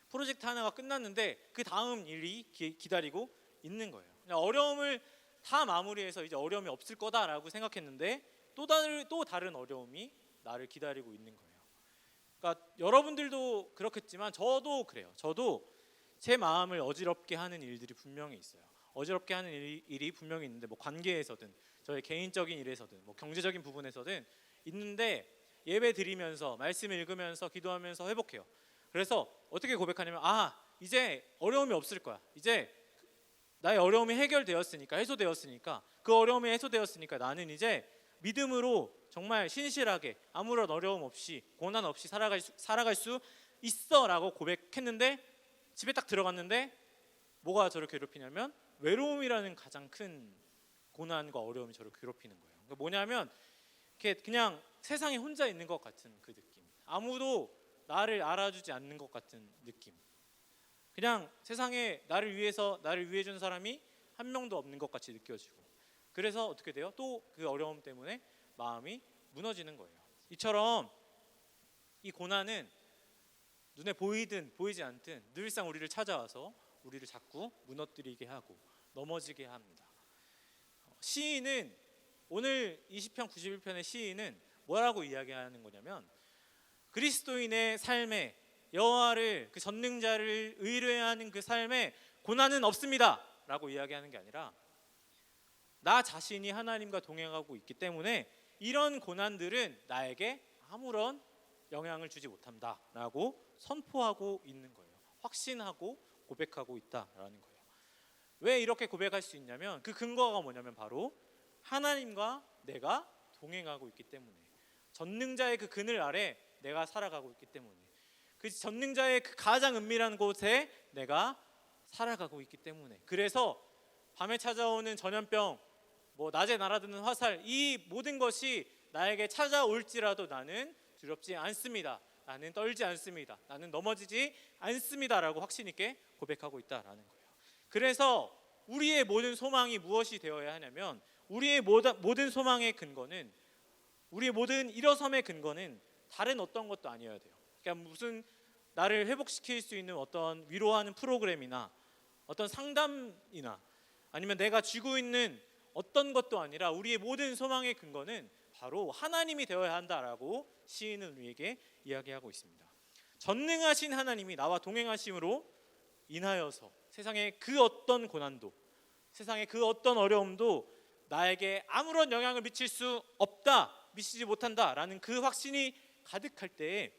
프로젝트 하나가 끝났는데 그 다음 일이 기다리고 있는 거예요. 그냥 어려움을 다 마무리해서 이제 어려움이 없을 거다라고 생각했는데 또 다른 어려움이 나를 기다리고 있는 거예요. 그러니까 여러분들도 그렇겠지만 저도 그래요. 저도 제 마음을 어지럽게 하는 일들이 분명히 있어요. 어지럽게 하는 일이 분명히 있는데, 뭐 관계에서든 저의 개인적인 일에서든 뭐 경제적인 부분에서든 있는데, 예배 드리면서 말씀 읽으면서 기도하면서 회복해요. 그래서 어떻게 고백하냐면 이제 어려움이 없을 거야. 이제 나의 어려움이 해결되었으니까, 해소되었으니까, 그 어려움이 해소되었으니까 나는 이제 믿음으로 정말 신실하게 아무런 어려움 없이 고난 없이 살아갈 수 있어라고 고백했는데, 집에 딱 들어갔는데 뭐가 저를 괴롭히냐면 외로움이라는 가장 큰 고난과 어려움이 저를 괴롭히는 거예요. 그러니까 뭐냐면 그냥 세상에 혼자 있는 것 같은 그 느낌, 아무도 나를 알아주지 않는 것 같은 느낌, 그냥 세상에 나를 위해 준 사람이 한 명도 없는 것 같이 느껴지고, 그래서 어떻게 돼요? 또 그 어려움 때문에 마음이 무너지는 거예요. 이처럼 이 고난은 눈에 보이든 보이지 않든 늘상 우리를 찾아와서 우리를 자꾸 무너뜨리게 하고 넘어지게 합니다. 시인은 오늘 20편 91편의 시인은 뭐라고 이야기하는 거냐면 그리스도인의 삶에 여호와를 그 전능자를 의뢰하는 그 삶에 고난은 없습니다 라고 이야기하는 게 아니라 나 자신이 하나님과 동행하고 있기 때문에 이런 고난들은 나에게 아무런 영향을 주지 못한다 라고 선포하고 있는 거예요. 확신하고 고백하고 있다라는 거예요. 왜 이렇게 고백할 수 있냐면 그 근거가 뭐냐면 바로 하나님과 내가 동행하고 있기 때문에, 전능자의 그 그늘 아래 내가 살아가고 있기 때문에, 그 전능자의 그 가장 은밀한 곳에 내가 살아가고 있기 때문에, 그래서 밤에 찾아오는 전염병, 낮에 날아드는 화살, 이 모든 것이 나에게 찾아올지라도 나는 두렵지 않습니다. 나는 떨지 않습니다. 나는 넘어지지 않습니다라고 확신 있게 고백하고 있다라는 거예요. 그래서 우리의 모든 소망이 무엇이 되어야 하냐면, 우리의 모든 소망의 근거는, 우리의 모든 일어섬의 근거는 다른 어떤 것도 아니어야 돼요. 그러니까 무슨 나를 회복시킬 수 있는 어떤 위로하는 프로그램이나 어떤 상담이나 아니면 내가 쥐고 있는 어떤 것도 아니라 우리의 모든 소망의 근거는 바로 하나님이 되어야 한다라고 시인은 우리에게 이야기하고 있습니다. 전능하신 하나님이 나와 동행하심으로 인하여서 세상의 그 어떤 고난도, 세상의 그 어떤 어려움도 나에게 아무런 영향을 미칠 수 없다, 미치지 못한다라는 그 확신이 가득할 때에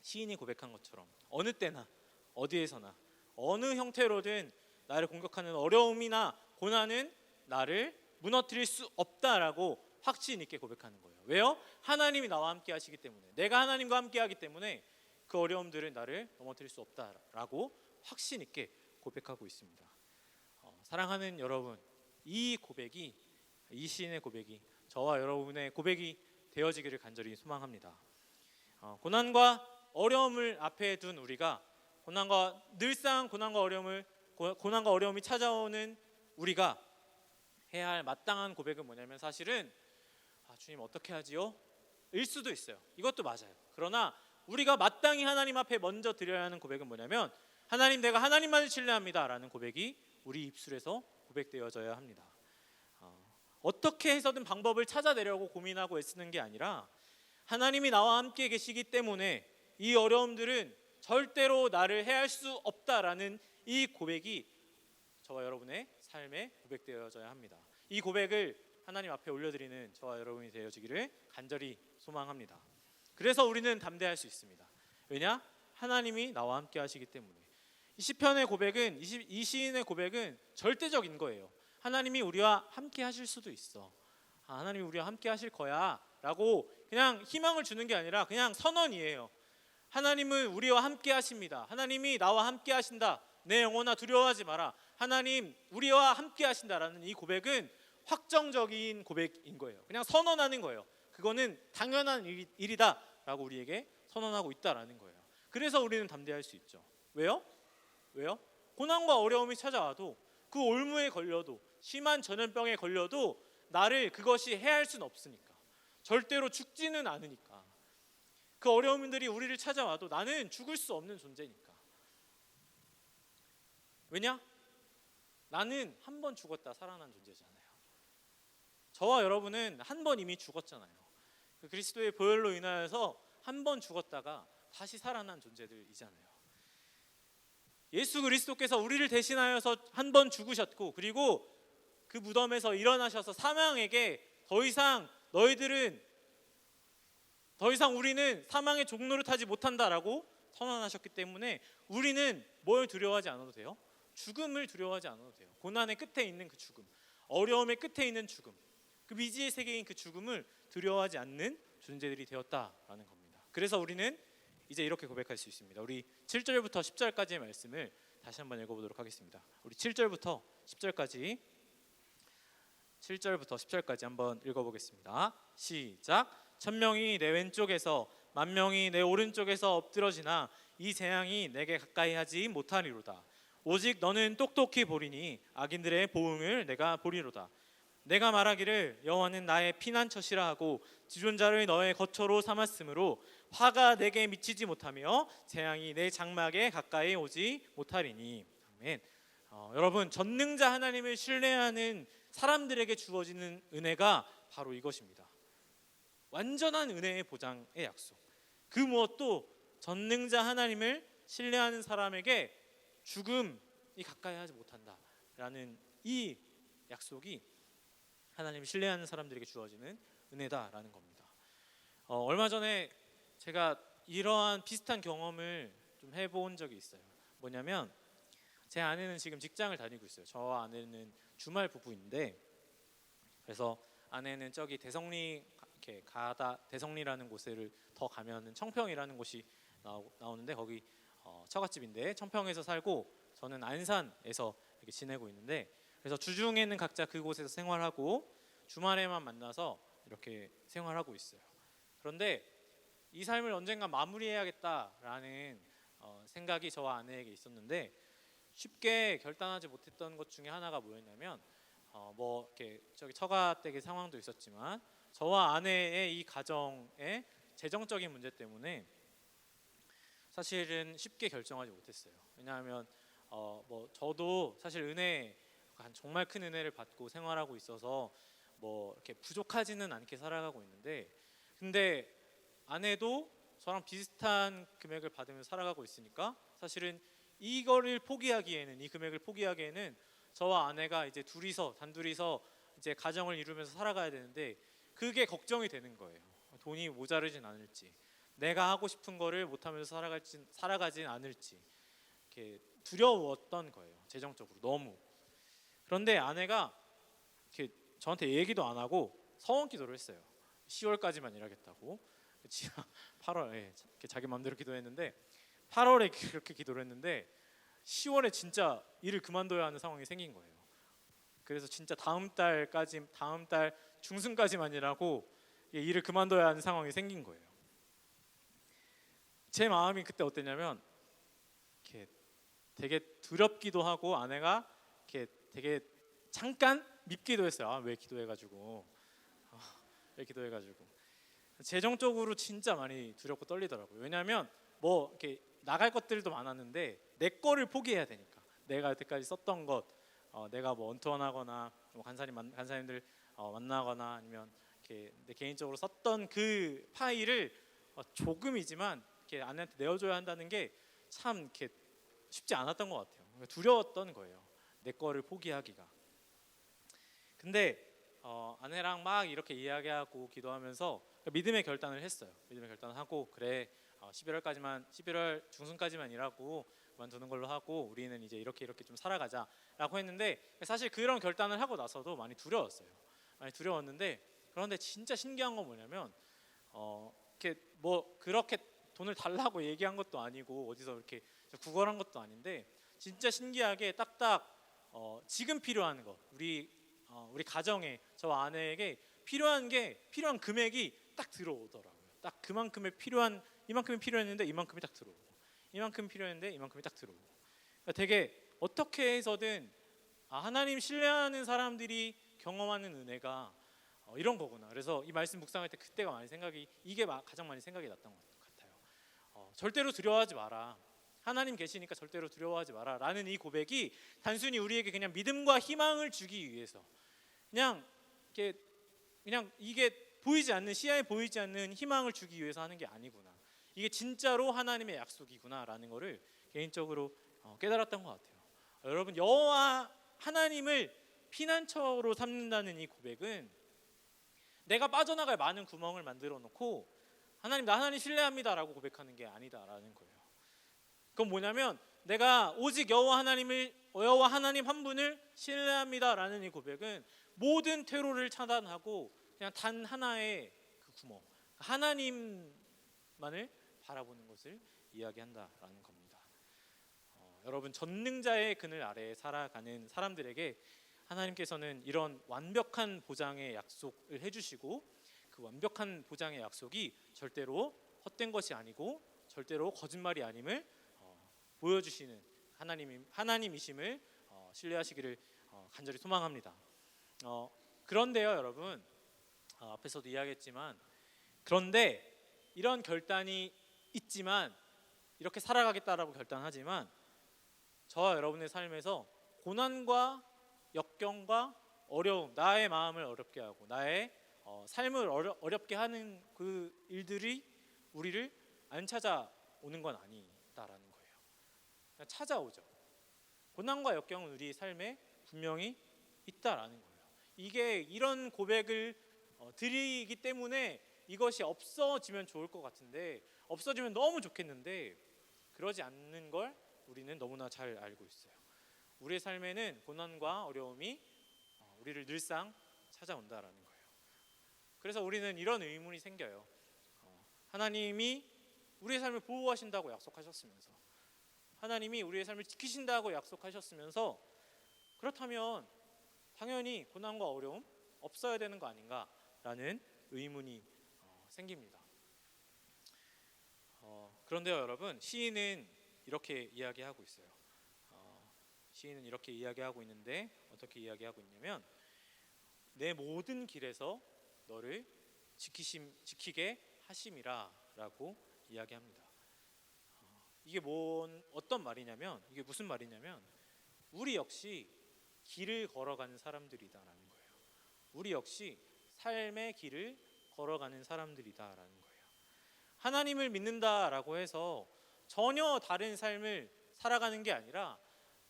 시인이 고백한 것처럼 어느 때나 어디에서나 어느 형태로든 나를 공격하는 어려움이나 고난은 나를 무너뜨릴 수 없다라고 확신 있게 고백하는 거예요. 왜요? 하나님이 나와 함께 하시기 때문에, 내가 하나님과 함께 하기 때문에 그 어려움들은 나를 넘어뜨릴 수 없다라고 확신 있게 고백하고 있습니다. 사랑하는 여러분, 이 고백이, 이 시인의 고백이 저와 여러분의 고백이 되어지기를 간절히 소망합니다. 고난과 어려움을 앞에 둔 우리가, 늘상 고난과 어려움이 찾아오는 우리가 해야 할 마땅한 고백은 뭐냐면, 사실은 주님 어떻게 하지요? 일 수도 있어요. 이것도 맞아요. 그러나 우리가 마땅히 하나님 앞에 먼저 드려야 하는 고백은 뭐냐면, 하나님, 내가 하나님만을 신뢰합니다 라는 고백이 우리 입술에서 고백되어져야 합니다. 어떻게 해서든 방법을 찾아내려고 고민하고 애쓰는 게 아니라, 하나님이 나와 함께 계시기 때문에 이 어려움들은 절대로 나를 해할 수 없다라는 이 고백이 저와 여러분의 삶에 고백되어져야 합니다. 이 고백을 하나님 앞에 올려드리는 저와 여러분이 되어지기를 간절히 소망합니다. 그래서 우리는 담대할 수 있습니다. 왜냐? 하나님이 나와 함께 하시기 때문에. 이 시편의 고백은, 이 시인의 고백은 절대적인 거예요. 하나님이 우리와 함께 하실 수도 있어. 하나님이 우리와 함께 하실 거야 라고 그냥 희망을 주는 게 아니라 그냥 선언이에요. 하나님은 우리와 함께 하십니다. 하나님이 나와 함께 하신다. 내 영혼아 두려워하지 마라. 하나님 우리와 함께 하신다라는 이 고백은 확정적인 고백인 거예요. 그냥 선언하는 거예요. 그거는 당연한 일이다 라고 우리에게 선언하고 있다라는 거예요. 그래서 우리는 담대할 수 있죠. 왜요? 고난과 어려움이 찾아와도, 그 올무에 걸려도, 심한 전염병에 걸려도 나를 그것이 해할 수는 없으니까. 절대로 죽지는 않으니까. 그 어려움들이 우리를 찾아와도 나는 죽을 수 없는 존재니까. 왜냐? 나는 한 번 죽었다 살아난 존재잖아요. 저와 여러분은 한 번 이미 죽었잖아요. 그 그리스도의 보혈로 인하여서 한 번 죽었다가 다시 살아난 존재들이잖아요. 예수 그리스도께서 우리를 대신하여서 한 번 죽으셨고, 그리고 그 무덤에서 일어나셔서 사망에게 더 이상 우리는 사망의 종노릇 하지 못한다라고 선언하셨기 때문에 우리는 뭘 두려워하지 않아도 돼요? 죽음을 두려워하지 않아도 돼요. 고난의 끝에 있는 그 죽음, 어려움의 끝에 있는 죽음, 그 미지의 세계인 그 죽음을 두려워하지 않는 존재들이 되었다라는 겁니다. 그래서 우리는 이제 이렇게 고백할 수 있습니다. 우리 7절부터 10절까지의 말씀을 다시 한번 읽어보도록 하겠습니다. 우리 7절부터 10절까지 한번 읽어보겠습니다. 시작. 1000명이 내 왼쪽에서 10,000명이 내 오른쪽에서 엎드러지나 이 재앙이 내게 가까이 하지 못하리로다. 오직 너는 똑똑히 보리니 악인들의 보응을 내가 보리로다. 내가 말하기를 여호와는 나의 피난처시라 하고 지존자를 너의 거처로 삼았으므로 화가 내게 미치지 못하며 재앙이 내 장막에 가까이 오지 못하리니. 아멘. 여러분, 전능자 하나님을 신뢰하는 사람들에게 주어지는 은혜가 바로 이것입니다. 완전한 은혜의 보장의 약속. 그 무엇도 전능자 하나님을 신뢰하는 사람에게 죽음이 가까이 하지 못한다라는 이 약속이 하나님을 신뢰하는 사람들에게 주어지는 은혜다라는 겁니다. 얼마 전에 제가 이러한 비슷한 경험을 좀 해본 적이 있어요. 뭐냐면 제 아내는 지금 직장을 다니고 있어요. 저와 아내는 주말 부부인데, 그래서 아내는 저기 대성리 이렇게 대성리라는 곳을 더 가면은 청평이라는 곳이 나오는데 거기 처갓집인데 청평에서 살고 저는 안산에서 이렇게 지내고 있는데, 그래서 주중에는 각자 그곳에서 생활하고 주말에만 만나서 이렇게 생활하고 있어요. 그런데 이 삶을 언젠가 마무리해야겠다라는 생각이 저와 아내에게 있었는데, 쉽게 결단하지 못했던 것 중에 하나가 뭐였냐면 뭐 이렇게 저기 처가댁의 상황도 있었지만 저와 아내의 이 가정의 재정적인 문제 때문에 사실은 쉽게 결정하지 못했어요. 왜냐하면 뭐 저도 사실 정말 큰 은혜를 받고 생활하고 있어서 뭐 이렇게 부족하지는 않게 살아가고 있는데, 근데 아내도 저랑 비슷한 금액을 받으면서 살아가고 있으니까 사실은 이 금액을 포기하기에는 저와 아내가 이제 단둘이서 이제 가정을 이루면서 살아가야 되는데 그게 걱정이 되는 거예요. 돈이 모자르진 않을지, 내가 하고 싶은 거를 못하면서 살아가진 않을지, 이렇게 두려웠던 거예요. 재정적으로 너무. 그런데 아내가 이렇게 저한테 얘기도 안 하고 서원 기도를 했어요. 10월까지만 일하겠다고. 8월에 자기 마음대로 기도했는데 8월에 그렇게 기도를 했는데 10월에 진짜 일을 그만둬야 하는 상황이 생긴 거예요. 그래서 진짜 다음 달 중순까지만 일하고 일을 그만둬야 하는 상황이 생긴 거예요. 제 마음이 그때 어땠냐면 이렇게 되게 두렵기도 하고 아내가 이렇게 되게 잠깐 밉기도 했어요. 왜 기도해가지고 재정적으로 진짜 많이 두렵고 떨리더라고요. 왜냐하면 뭐 이렇게 나갈 것들도 많았는데 내 거를 포기해야 되니까, 내가 여태까지 썼던 것, 내가 뭐 언투원하거나 뭐 간사님들 만나거나 아니면 이렇게 내 개인적으로 썼던 그 파일을 조금이지만 이렇게 아내한테 내어줘야 한다는 게 참 이렇게 쉽지 않았던 것 같아요. 두려웠던 거예요. 내 거를 포기하기가. 근데 아내랑 막 이렇게 이야기하고 기도하면서 믿음의 결단을 했어요. 믿음의 결단을 하고, 그래 11월 중순까지만 일하고 그만두는 걸로 하고 우리는 이제 이렇게 좀 살아가자라고 했는데, 사실 그런 결단을 하고 나서도 많이 두려웠어요. 많이 두려웠는데, 그런데 진짜 신기한 건 뭐냐면 이렇게 뭐 그렇게 돈을 달라고 얘기한 것도 아니고 어디서 이렇게 구걸한 것도 아닌데, 진짜 신기하게 딱딱 지금 필요한 것, 우리 가정에 저와 아내에게 필요한 금액이 딱 들어오더라고요. 딱 이만큼이 필요했는데 이만큼이 딱 들어오고, 이만큼 필요했는데 이만큼이 딱 들어오고. 그러니까 되게 어떻게 해서든 하나님 신뢰하는 사람들이 경험하는 은혜가 이런 거구나. 그래서 이 말씀 묵상할 때 그때가 가장 많이 생각이 났던 것 같아요. 절대로 두려워하지 마라. 하나님 계시니까 절대로 두려워하지 마라 라는 이 고백이 단순히 우리에게 그냥 믿음과 희망을 주기 위해서, 그냥 이게 시야에 보이지 않는 희망을 주기 위해서 하는 게 아니구나, 이게 진짜로 하나님의 약속이구나라는 것을 개인적으로 깨달았던 것 같아요. 여러분, 여호와 하나님을 피난처로 삼는다는 이 고백은 내가 빠져나갈 많은 구멍을 만들어 놓고 나 하나님 신뢰합니다라고 고백하는 게 아니다라는 거예요. 그건 뭐냐면 내가 오직 여호와 하나님 한 분을 신뢰합니다라는 이 고백은 모든 퇴로를 차단하고 그냥 단 하나의 그 구멍, 하나님만을 바라보는 것을 이야기한다라는 겁니다. 여러분, 전능자의 그늘 아래에 살아가는 사람들에게 하나님께서는 이런 완벽한 보장의 약속을 해주시고, 그 완벽한 보장의 약속이 절대로 헛된 것이 아니고 절대로 거짓말이 아님을 보여주시는 하나님이심을 신뢰하시기를 간절히 소망합니다. 그런데요, 여러분, 앞에서도 이야기했지만, 그런데 이런 결단이 있지만, 이렇게 살아가겠다라고 결단하지만 저와 여러분의 삶에서 고난과 역경과 어려움, 나의 마음을 어렵게 하고 나의 삶을 어렵게 하는 그 일들이 우리를 안 찾아오는 건 아니다라는 거예요. 그냥 찾아오죠. 고난과 역경은 우리 삶에 분명히 있다라는 거예요. 이게 이런 고백을 드리기 때문에 이것이 없어지면 좋을 것 같은데, 없어지면 너무 좋겠는데 그러지 않는 걸 우리는 너무나 잘 알고 있어요. 우리의 삶에는 고난과 어려움이 우리를 늘상 찾아온다라는 거예요. 그래서 우리는 이런 의문이 생겨요. 하나님이 우리의 삶을 보호하신다고 약속하셨으면서, 하나님이 우리의 삶을 지키신다고 약속하셨으면서, 그렇다면 당연히 고난과 어려움 없어야 되는 거 아닌가라는 의문이 생깁니다. 그런데요, 여러분, 시인은 이렇게 이야기하고 있어요. 시인은 이렇게 이야기하고 있는데, 어떻게 이야기하고 있냐면, 내 모든 길에서 너를 지키게 하심이라라고 이야기합니다. 이게 어떤 말이냐면, 이게 무슨 말이냐면, 우리 역시 길을 걸어가는 사람들이다라는 거예요. 우리 역시 삶의 길을 걸어가는 사람들이다라는 거예요. 하나님을 믿는다라고 해서 전혀 다른 삶을 살아가는 게 아니라,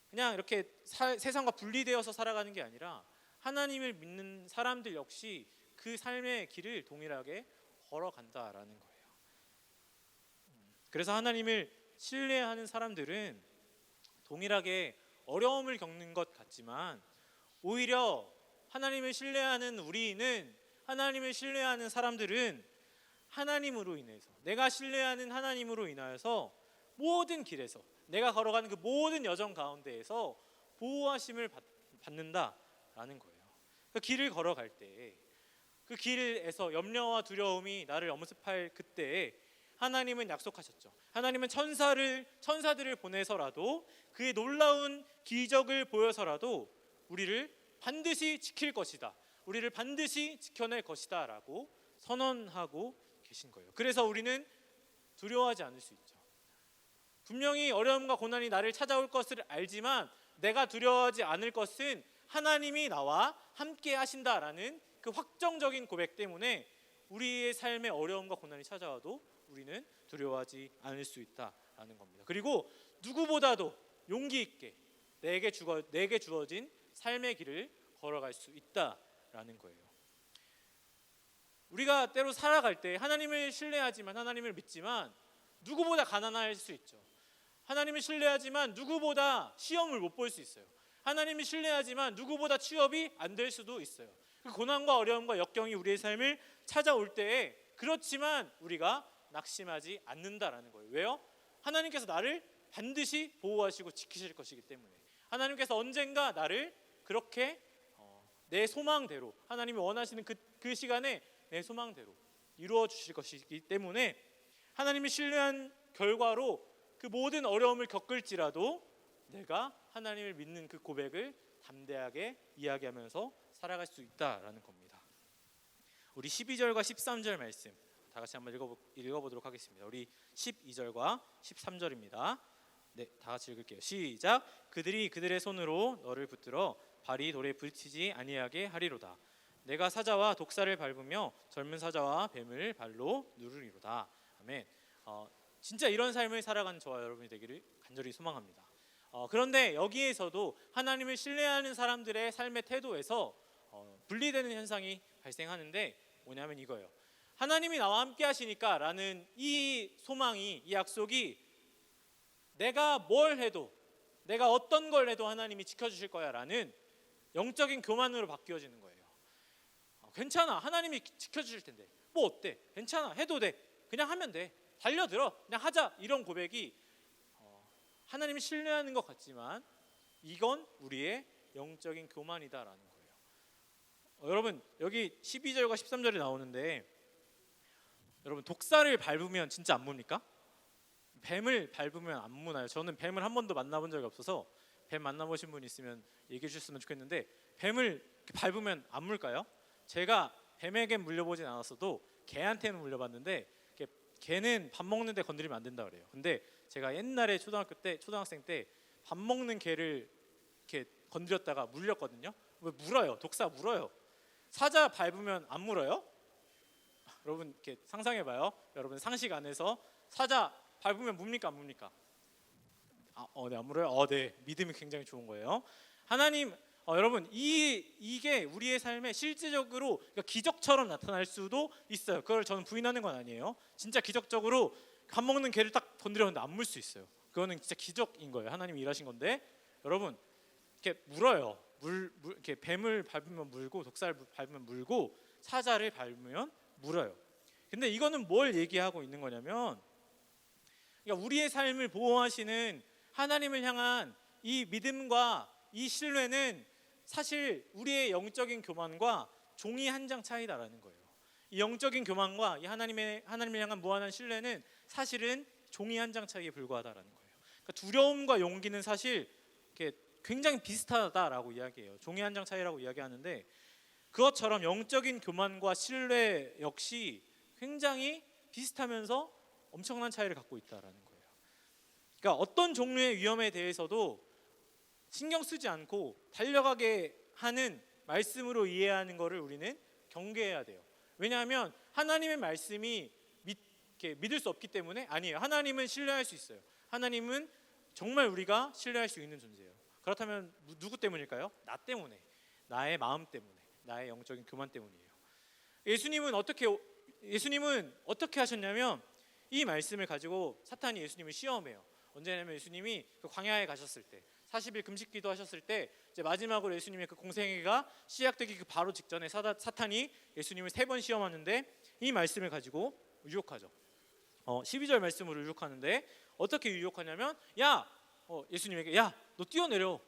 그냥 이렇게 세상과 분리되어서 살아가는 게 아니라, 하나님을 믿는 사람들 역시 그 삶의 길을 동일하게 걸어간다라는 거예요. 그래서 하나님을 신뢰하는 사람들은 동일하게 어려움을 겪는 것 같지만, 오히려 하나님을 신뢰하는 우리는, 하나님을 신뢰하는 사람들은 하나님으로 인해서, 내가 신뢰하는 하나님으로 인하여서 모든 길에서, 내가 걸어가는 그 모든 여정 가운데에서 보호하심을 받는다라는 거예요. 그 길을 걸어갈 때, 그 길에서 염려와 두려움이 나를 엄습할 그때에 하나님은 약속하셨죠. 하나님은 천사들을 보내서라도, 그의 놀라운 기적을 보여서라도 우리를 반드시 지킬 것이다, 우리를 반드시 지켜낼 것이다 라고 선언하고 계신 거예요. 그래서 우리는 두려워하지 않을 수 있죠. 분명히 어려움과 고난이 나를 찾아올 것을 알지만, 내가 두려워하지 않을 것은 하나님이 나와 함께 하신다라는 그 확정적인 고백 때문에 우리의 삶에 어려움과 고난이 찾아와도 우리는 두려워하지 않을 수 있다라는 겁니다. 그리고 누구보다도 용기 있게 내게 주어진 삶의 길을 걸어갈 수 있다라는 거예요. 우리가 때로 살아갈 때 하나님을 신뢰하지만, 하나님을 믿지만 누구보다 가난할 수 있죠. 하나님을 신뢰하지만 누구보다 시험을 못 볼 수 있어요. 하나님을 신뢰하지만 누구보다 취업이 안 될 수도 있어요. 그 고난과 어려움과 역경이 우리의 삶을 찾아올 때에, 그렇지만 우리가 낙심하지 않는다라는 거예요. 왜요? 하나님께서 나를 반드시 보호하시고 지키실 것이기 때문에, 하나님께서 언젠가 나를 그렇게 내 소망대로, 하나님이 원하시는 그 시간에 내 소망대로 이루어 주실 것이기 때문에, 하나님을 신뢰한 결과로 그 모든 어려움을 겪을지라도 내가 하나님을 믿는 그 고백을 담대하게 이야기하면서 살아갈 수 있다라는 겁니다. 우리 12절과 13절 말씀 다 같이 한번 읽어보도록 하겠습니다. 우리 12절과 13절입니다. 네, 다 같이 읽을게요. 시작. 그들이 그들의 손으로 너를 붙들어 발이 돌에 부딪히지 아니하게 하리로다. 내가 사자와 독사를 밟으며 젊은 사자와 뱀을 발로 누르리로다. 아멘. 진짜 이런 삶을 살아가는 저와 여러분이 되기를 간절히 소망합니다. 그런데 여기에서도 하나님을 신뢰하는 사람들의 삶의 태도에서 분리되는 현상이 발생하는데, 뭐냐면 이거예요. 하나님이 나와 함께 하시니까 라는 이 소망이, 이 약속이 내가 뭘 해도, 내가 어떤 걸 해도 하나님이 지켜주실 거야 라는 영적인 교만으로 바뀌어지는 거예요. 괜찮아, 하나님이 지켜주실 텐데, 뭐 어때, 괜찮아, 해도 돼, 그냥 하면 돼, 달려들어, 그냥 하자, 이런 고백이 하나님을 신뢰하는 것 같지만 이건 우리의 영적인 교만이다라는 거예요. 여러분, 여기 12절과 13절이 나오는데, 여러분, 독사를 밟으면 진짜 안 뭡니까? 뱀을 밟으면 안 무나요? 저는 뱀을 한 번도 만나본 적이 없어서 뱀 만나보신 분 있으면 얘기해 주셨으면 좋겠는데, 뱀을 밟으면 안 물까요? 제가 뱀에게 물려보진 않았어도 개한테는 물려봤는데, 개는 밥 먹는데 건드리면 안 된다 그래요. 근데 제가 옛날에 초등학생 때 밥 먹는 개를 이렇게 건드렸다가 물렸거든요. 왜 물어요? 독사 물어요. 사자 밟으면 안 물어요? 여러분 이렇게 상상해봐요. 여러분 상식 안에서 사자 밟으면 뭡니까 안 뭡니까? 네, 안 물어요. 네, 믿음이 굉장히 좋은 거예요. 하나님, 여러분 이게 우리의 삶에 실제적으로 그러니까 기적처럼 나타날 수도 있어요. 그걸 저는 부인하는 건 아니에요. 진짜 기적적으로 밥 먹는 개를 딱 건드렸는데 안 물 수 있어요. 그거는 진짜 기적인 거예요. 하나님이 일하신 건데 여러분 이렇게 물어요. 이렇게 뱀을 밟으면 물고 독사를 밟으면 물고 사자를 밟으면 물어요. 근데 이거는 뭘 얘기하고 있는 거냐면 그러니까 우리의 삶을 보호하시는 하나님을 향한 이 믿음과 이 신뢰는 사실 우리의 영적인 교만과 종이 한 장 차이다라는 거예요. 이 영적인 교만과 이 하나님을 향한 무한한 신뢰는 사실은 종이 한 장 차이에 불과하다라는 거예요. 그러니까 두려움과 용기는 사실 이렇게 굉장히 비슷하다라고 이야기해요. 종이 한 장 차이라고 이야기하는데 그것처럼 영적인 교만과 신뢰 역시 굉장히 비슷하면서 엄청난 차이를 갖고 있다라는 거예요. 그러니까 어떤 종류의 위험에 대해서도 신경 쓰지 않고 달려가게 하는 말씀으로 이해하는 것을 우리는 경계해야 돼요. 왜냐하면 하나님의 말씀이 믿을 수 없기 때문에 아니에요. 하나님은 신뢰할 수 있어요. 하나님은 정말 우리가 신뢰할 수 있는 존재예요. 그렇다면 누구 때문일까요? 나 때문에, 나의 마음 때문에, 나의 영적인 교만 때문이에요. 예수님은 어떻게 하셨냐면 이 말씀을 가지고 사탄이 예수님을 시험해요. 언제냐면 예수님이 그 광야에 가셨을 때 40일 금식 기도하셨을 때 이제 마지막으로 예수님의 그 공생애가 시작되기 그 바로 직전에 사탄이 예수님을 3번 시험하는데 이 말씀을 가지고 유혹하죠. 12절 말씀으로 유혹하는데 어떻게 유혹하냐면 예수님에게 너 뛰어내려.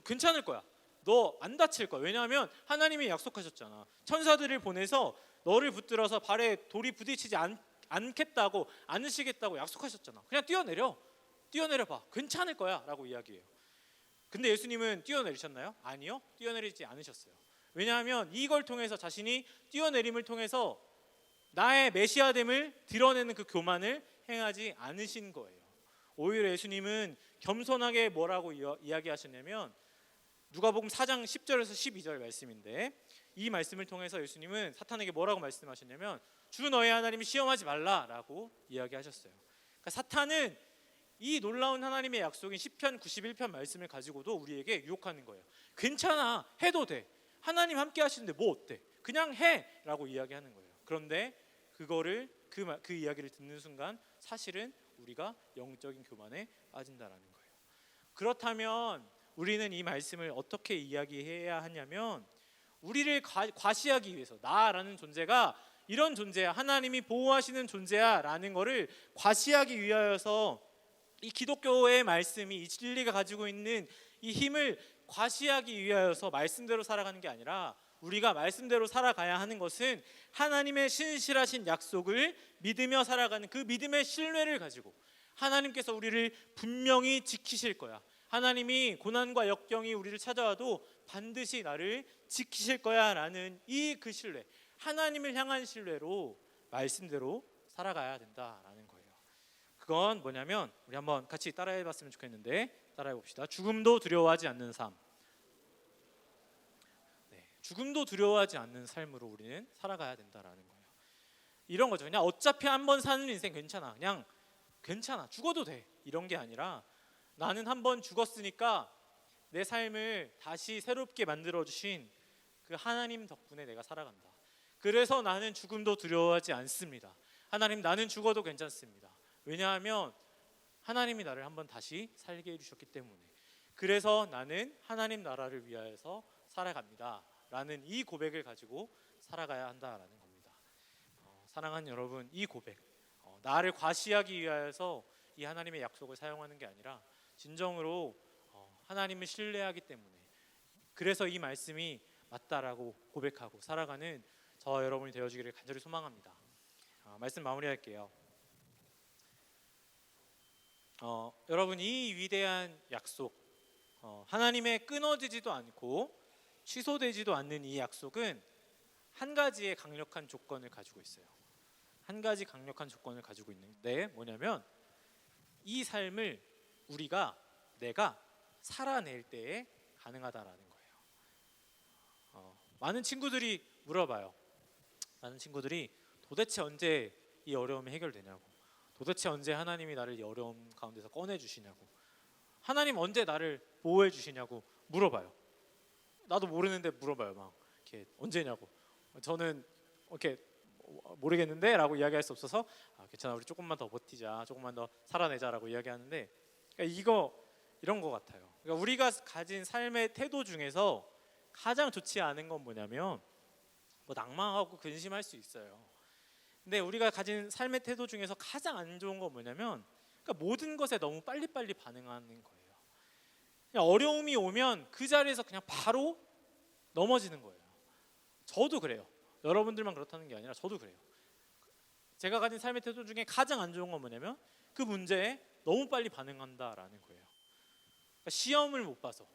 괜찮을 거야. 너 안 다칠 거야. 왜냐하면 하나님이 약속하셨잖아. 천사들을 보내서 너를 붙들어서 발에 돌이 부딪히지 않겠다고 않으시겠다고 약속하셨잖아. 그냥 뛰어내려봐. 괜찮을 거야 라고 이야기해요. 근데 예수님은 뛰어내리셨나요? 아니요. 뛰어내리지 않으셨어요. 왜냐하면 이걸 통해서 자신이 뛰어내림을 통해서 나의 메시아됨을 드러내는 그 교만을 행하지 않으신 거예요. 오히려 예수님은 겸손하게 뭐라고 이야기하셨냐면 누가복음 4장 10절에서 12절 말씀인데 이 말씀을 통해서 예수님은 사탄에게 뭐라고 말씀하셨냐면 주 너의 하나님을 시험하지 말라라고 이야기하셨어요. 그러니까 사탄은 이 놀라운 하나님의 약속인 시편 91편 말씀을 가지고도 우리에게 유혹하는 거예요. 괜찮아, 해도 돼. 하나님 함께 하시는데 뭐 어때? 그냥 해라고 이야기하는 거예요. 그런데 그거를 그 이야기를 듣는 순간 사실은 우리가 영적인 교만에 빠진다라는 거예요. 그렇다면 우리는 이 말씀을 어떻게 이야기해야 하냐면 우리를 과시하기 위해서 나라는 존재가 이런 존재야, 하나님이 보호하시는 존재야 라는 거를 과시하기 위하여서 이 기독교의 말씀이 이 진리가 가지고 있는 이 힘을 과시하기 위하여서 말씀대로 살아가는 게 아니라 우리가 말씀대로 살아가야 하는 것은 하나님의 신실하신 약속을 믿으며 살아가는 그 믿음의 신뢰를 가지고 하나님께서 우리를 분명히 지키실 거야. 하나님이 고난과 역경이 우리를 찾아와도 반드시 나를 지키실 거야 라는 이 그 신뢰, 하나님을 향한 신뢰로 말씀대로 살아가야 된다라는 거예요. 그건 뭐냐면 우리 한번 같이 따라해 봤으면 좋겠는데 따라해 봅시다. 죽음도 두려워하지 않는 삶. 죽음도 두려워하지 않는 삶으로 우리는 살아가야 된다라는 거예요. 이런 거죠. 그냥 어차피 한 번 사는 인생 괜찮아. 그냥 괜찮아. 죽어도 돼. 이런 게 아니라 나는 한 번 죽었으니까 내 삶을 다시 새롭게 만들어 주신 그 하나님 덕분에 내가 살아간다. 그래서 나는 죽음도 두려워하지 않습니다. 하나님, 나는 죽어도 괜찮습니다. 왜냐하면 하나님이 나를 한번 다시 살게 해주셨기 때문에. 그래서 나는 하나님 나라를 위하여서 살아갑니다 라는 이 고백을 가지고 살아가야 한다라는 겁니다. 사랑하는 여러분, 이 고백, 나를 과시하기 위하여서 이 하나님의 약속을 사용하는 게 아니라 진정으로 하나님을 신뢰하기 때문에, 그래서 이 말씀이 맞다라고 고백하고 살아가는 저와 여러분이 되어주기를 간절히 소망합니다. 말씀 마무리할게요. 여러분, 이 위대한 약속, 하나님의 끊어지지도 않고 취소되지도 않는 이 약속은 한 가지의 강력한 조건을 가지고 있어요. 한 가지 강력한 조건을 가지고 있는데 뭐냐면 이 삶을 내가 살아낼 때에 가능하다라는 거예요. 많은 친구들이 물어봐요. 많은 친구들이 도대체 언제 이 어려움이 해결되냐고, 도대체 언제 하나님이 나를 이 어려움 가운데서 꺼내 주시냐고, 하나님 언제 나를 보호해 주시냐고 물어봐요. 나도 모르는데 물어봐요. 막 이렇게 언제냐고. 저는 이렇게 모르겠는데라고 이야기할 수 없어서 괜찮아, 우리 조금만 더 버티자, 조금만 더 살아내자라고 이야기하는데, 그러니까 이런 것 같아요. 그러니까 우리가 가진 삶의 태도 중에서 가장 좋지 않은 건 뭐냐면, 뭐 낭망하고 근심할 수 있어요. 근데 우리가 가진 삶의 태도 중에서 가장 안 좋은 건 뭐냐면, 그러니까 모든 것에 너무 빨리빨리 반응하는 거예요. 그냥 어려움이 오면 그 자리에서 그냥 바로 넘어지는 거예요. 저도 그래요. 여러분들만 그렇다는 게 아니라 저도 그래요. 제가 가진 삶의 태도 중에 가장 안 좋은 건 뭐냐면 그 문제에 너무 빨리 반응한다라는 거예요. 그러니까 시험을 못 봐서,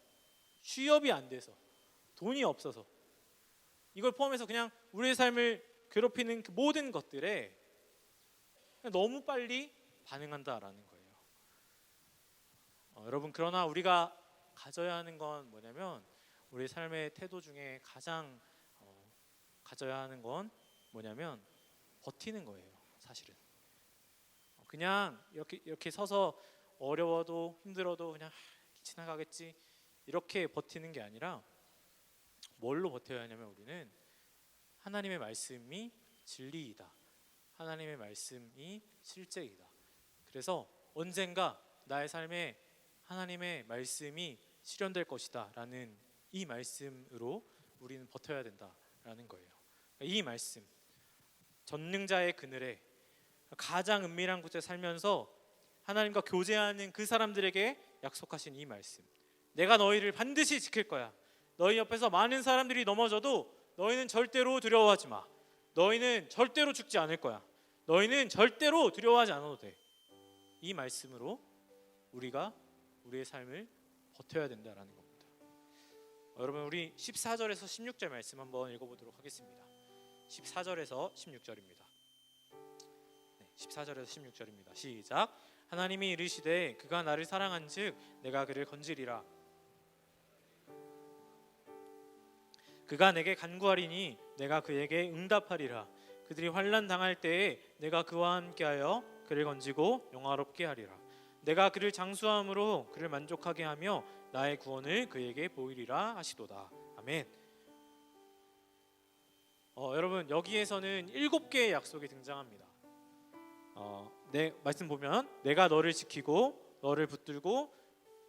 취업이 안 돼서, 돈이 없어서, 이걸 포함해서 그냥 우리의 삶을 괴롭히는 그 모든 것들에 그냥 너무 빨리 반응한다라는 거예요. 여러분, 그러나 우리가 가져야 하는 건 뭐냐면, 우리 삶의 태도 중에 가장 가져야 하는 건 뭐냐면 버티는 거예요. 사실은 그냥 이렇게 서서 어려워도 힘들어도 그냥 지나가겠지 이렇게 버티는 게 아니라 뭘로 버텨야 하냐면, 우리는 하나님의 말씀이 진리이다, 하나님의 말씀이 실제이다. 그래서 언젠가 나의 삶에 하나님의 말씀이 실현될 것이다 라는 이 말씀으로 우리는 버텨야 된다라는 거예요. 이 말씀, 전능자의 그늘에 가장 은밀한 곳에 살면서 하나님과 교제하는 그 사람들에게 약속하신 이 말씀, 내가 너희를 반드시 지킬 거야, 너희 옆에서 많은 사람들이 넘어져도 너희는 절대로 두려워하지 마, 너희는 절대로 죽지 않을 거야, 너희는 절대로 두려워하지 않아도 돼. 이 말씀으로 우리가 우리의 삶을 버텨야 된다라는 겁니다. 여러분, 우리 14절에서 16절 말씀 한번 읽어보도록 하겠습니다. 14절에서 16절입니다. 14절에서 16절입니다. 시작. 하나님이 이르시되 그가 나를 사랑한즉 내가 그를 건지리라. 그가 내게 간구하리니 내가 그에게 응답하리라. 그들이 환난 당할 때에 내가 그와 함께하여 그를 건지고 영화롭게 하리라. 내가 그를 장수함으로 그를 만족하게 하며 나의 구원을 그에게 보이리라 하시도다. 아멘. 여러분, 여기에서는 7개의 약속이 등장합니다. 말씀 보면 내가 너를 지키고 너를 붙들고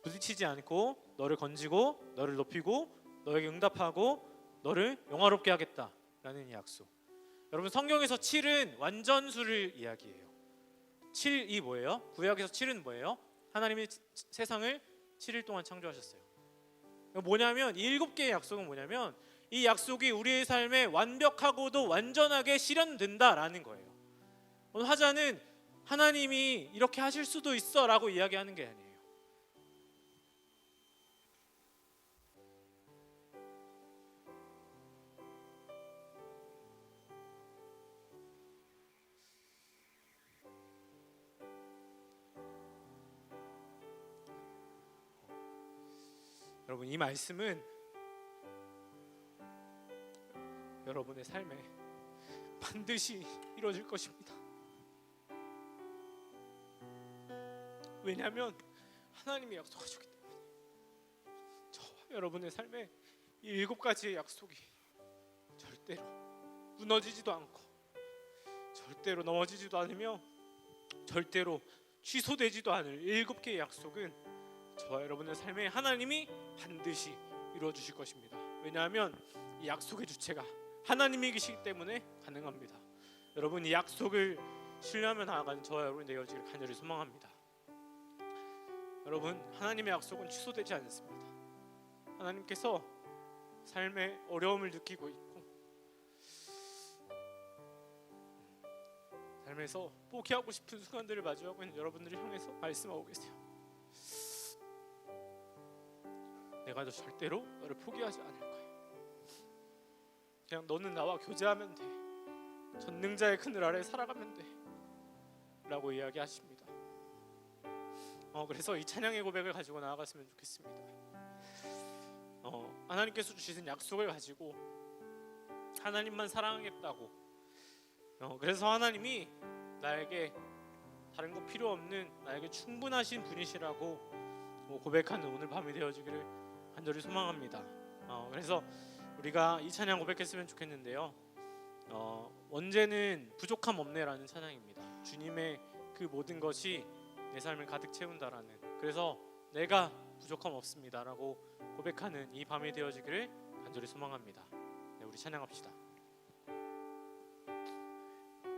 부딪히지 않고 너를 건지고 너를 높이고 너에게 응답하고 너를 영화롭게 하겠다라는 이 약속. 여러분, 성경에서 7은 완전수를 이야기해요. 7이 뭐예요? 구약에서 7은 뭐예요? 하나님이 세상을 7일 동안 창조하셨어요. 뭐냐면 이 7개의 약속은 뭐냐면 이 약속이 우리의 삶에 완벽하고도 완전하게 실현된다라는 거예요. 오늘 화자는 하나님이 이렇게 하실 수도 있어 라고 이야기하는 게 아니에요. 여러분, 이 말씀은 여러분의 삶에 반드시 이루어질 것입니다. 왜냐하면 하나님이 약속하셨기 때문에. 저와 여러분의 삶에 이 7가지의 약속이 절대로 무너지지도 않고 절대로 넘어지지도 않으며 절대로 취소되지도 않을 7개의 약속은 저와 여러분의 삶에 하나님이 반드시 이루어 주실 것입니다. 왜냐하면 이 약속의 주체가 하나님이시기 때문에 가능합니다. 여러분, 이 약속을 신뢰하며 나아가는 저와 여러분이 되어지길 간절히 소망합니다. 여러분, 하나님의 약속은 취소되지 않습니다. 하나님께서 삶의 어려움을 느끼고 있고 삶에서 포기하고 싶은 순간들을 마주하고 있는 여러분들을 향해서 말씀하고 계세요. 내가 너 절대로 너를 포기하지 않을 거야. 그냥 너는 나와 교제하면 돼. 전능자의 그늘 아래 살아가면 돼. 라고 이야기하십니다. 그래서 이 찬양의 고백을 가지고 나아갔으면 좋겠습니다. 하나님께서 주시는 약속을 가지고 하나님만 사랑하겠다고 그래서 하나님이 나에게 다른 거 필요 없는 나에게 충분하신 분이시라고 고백하는 오늘 밤이 되어지기를 간절히 소망합니다. 그래서 우리가 이 찬양 고백했으면 좋겠는데요. 언제는 부족함 없네라는 찬양입니다. 주님의 그 모든 것이 내 삶을 가득 채운다라는, 그래서 내가 부족함 없습니다라고 고백하는 이 밤이 되어지기를 간절히 소망합니다. 네, 우리 찬양합시다.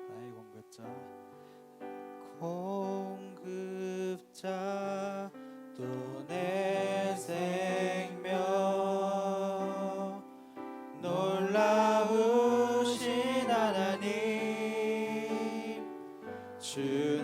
나의 공급자 또 내 생명 놀라우신 하나님 주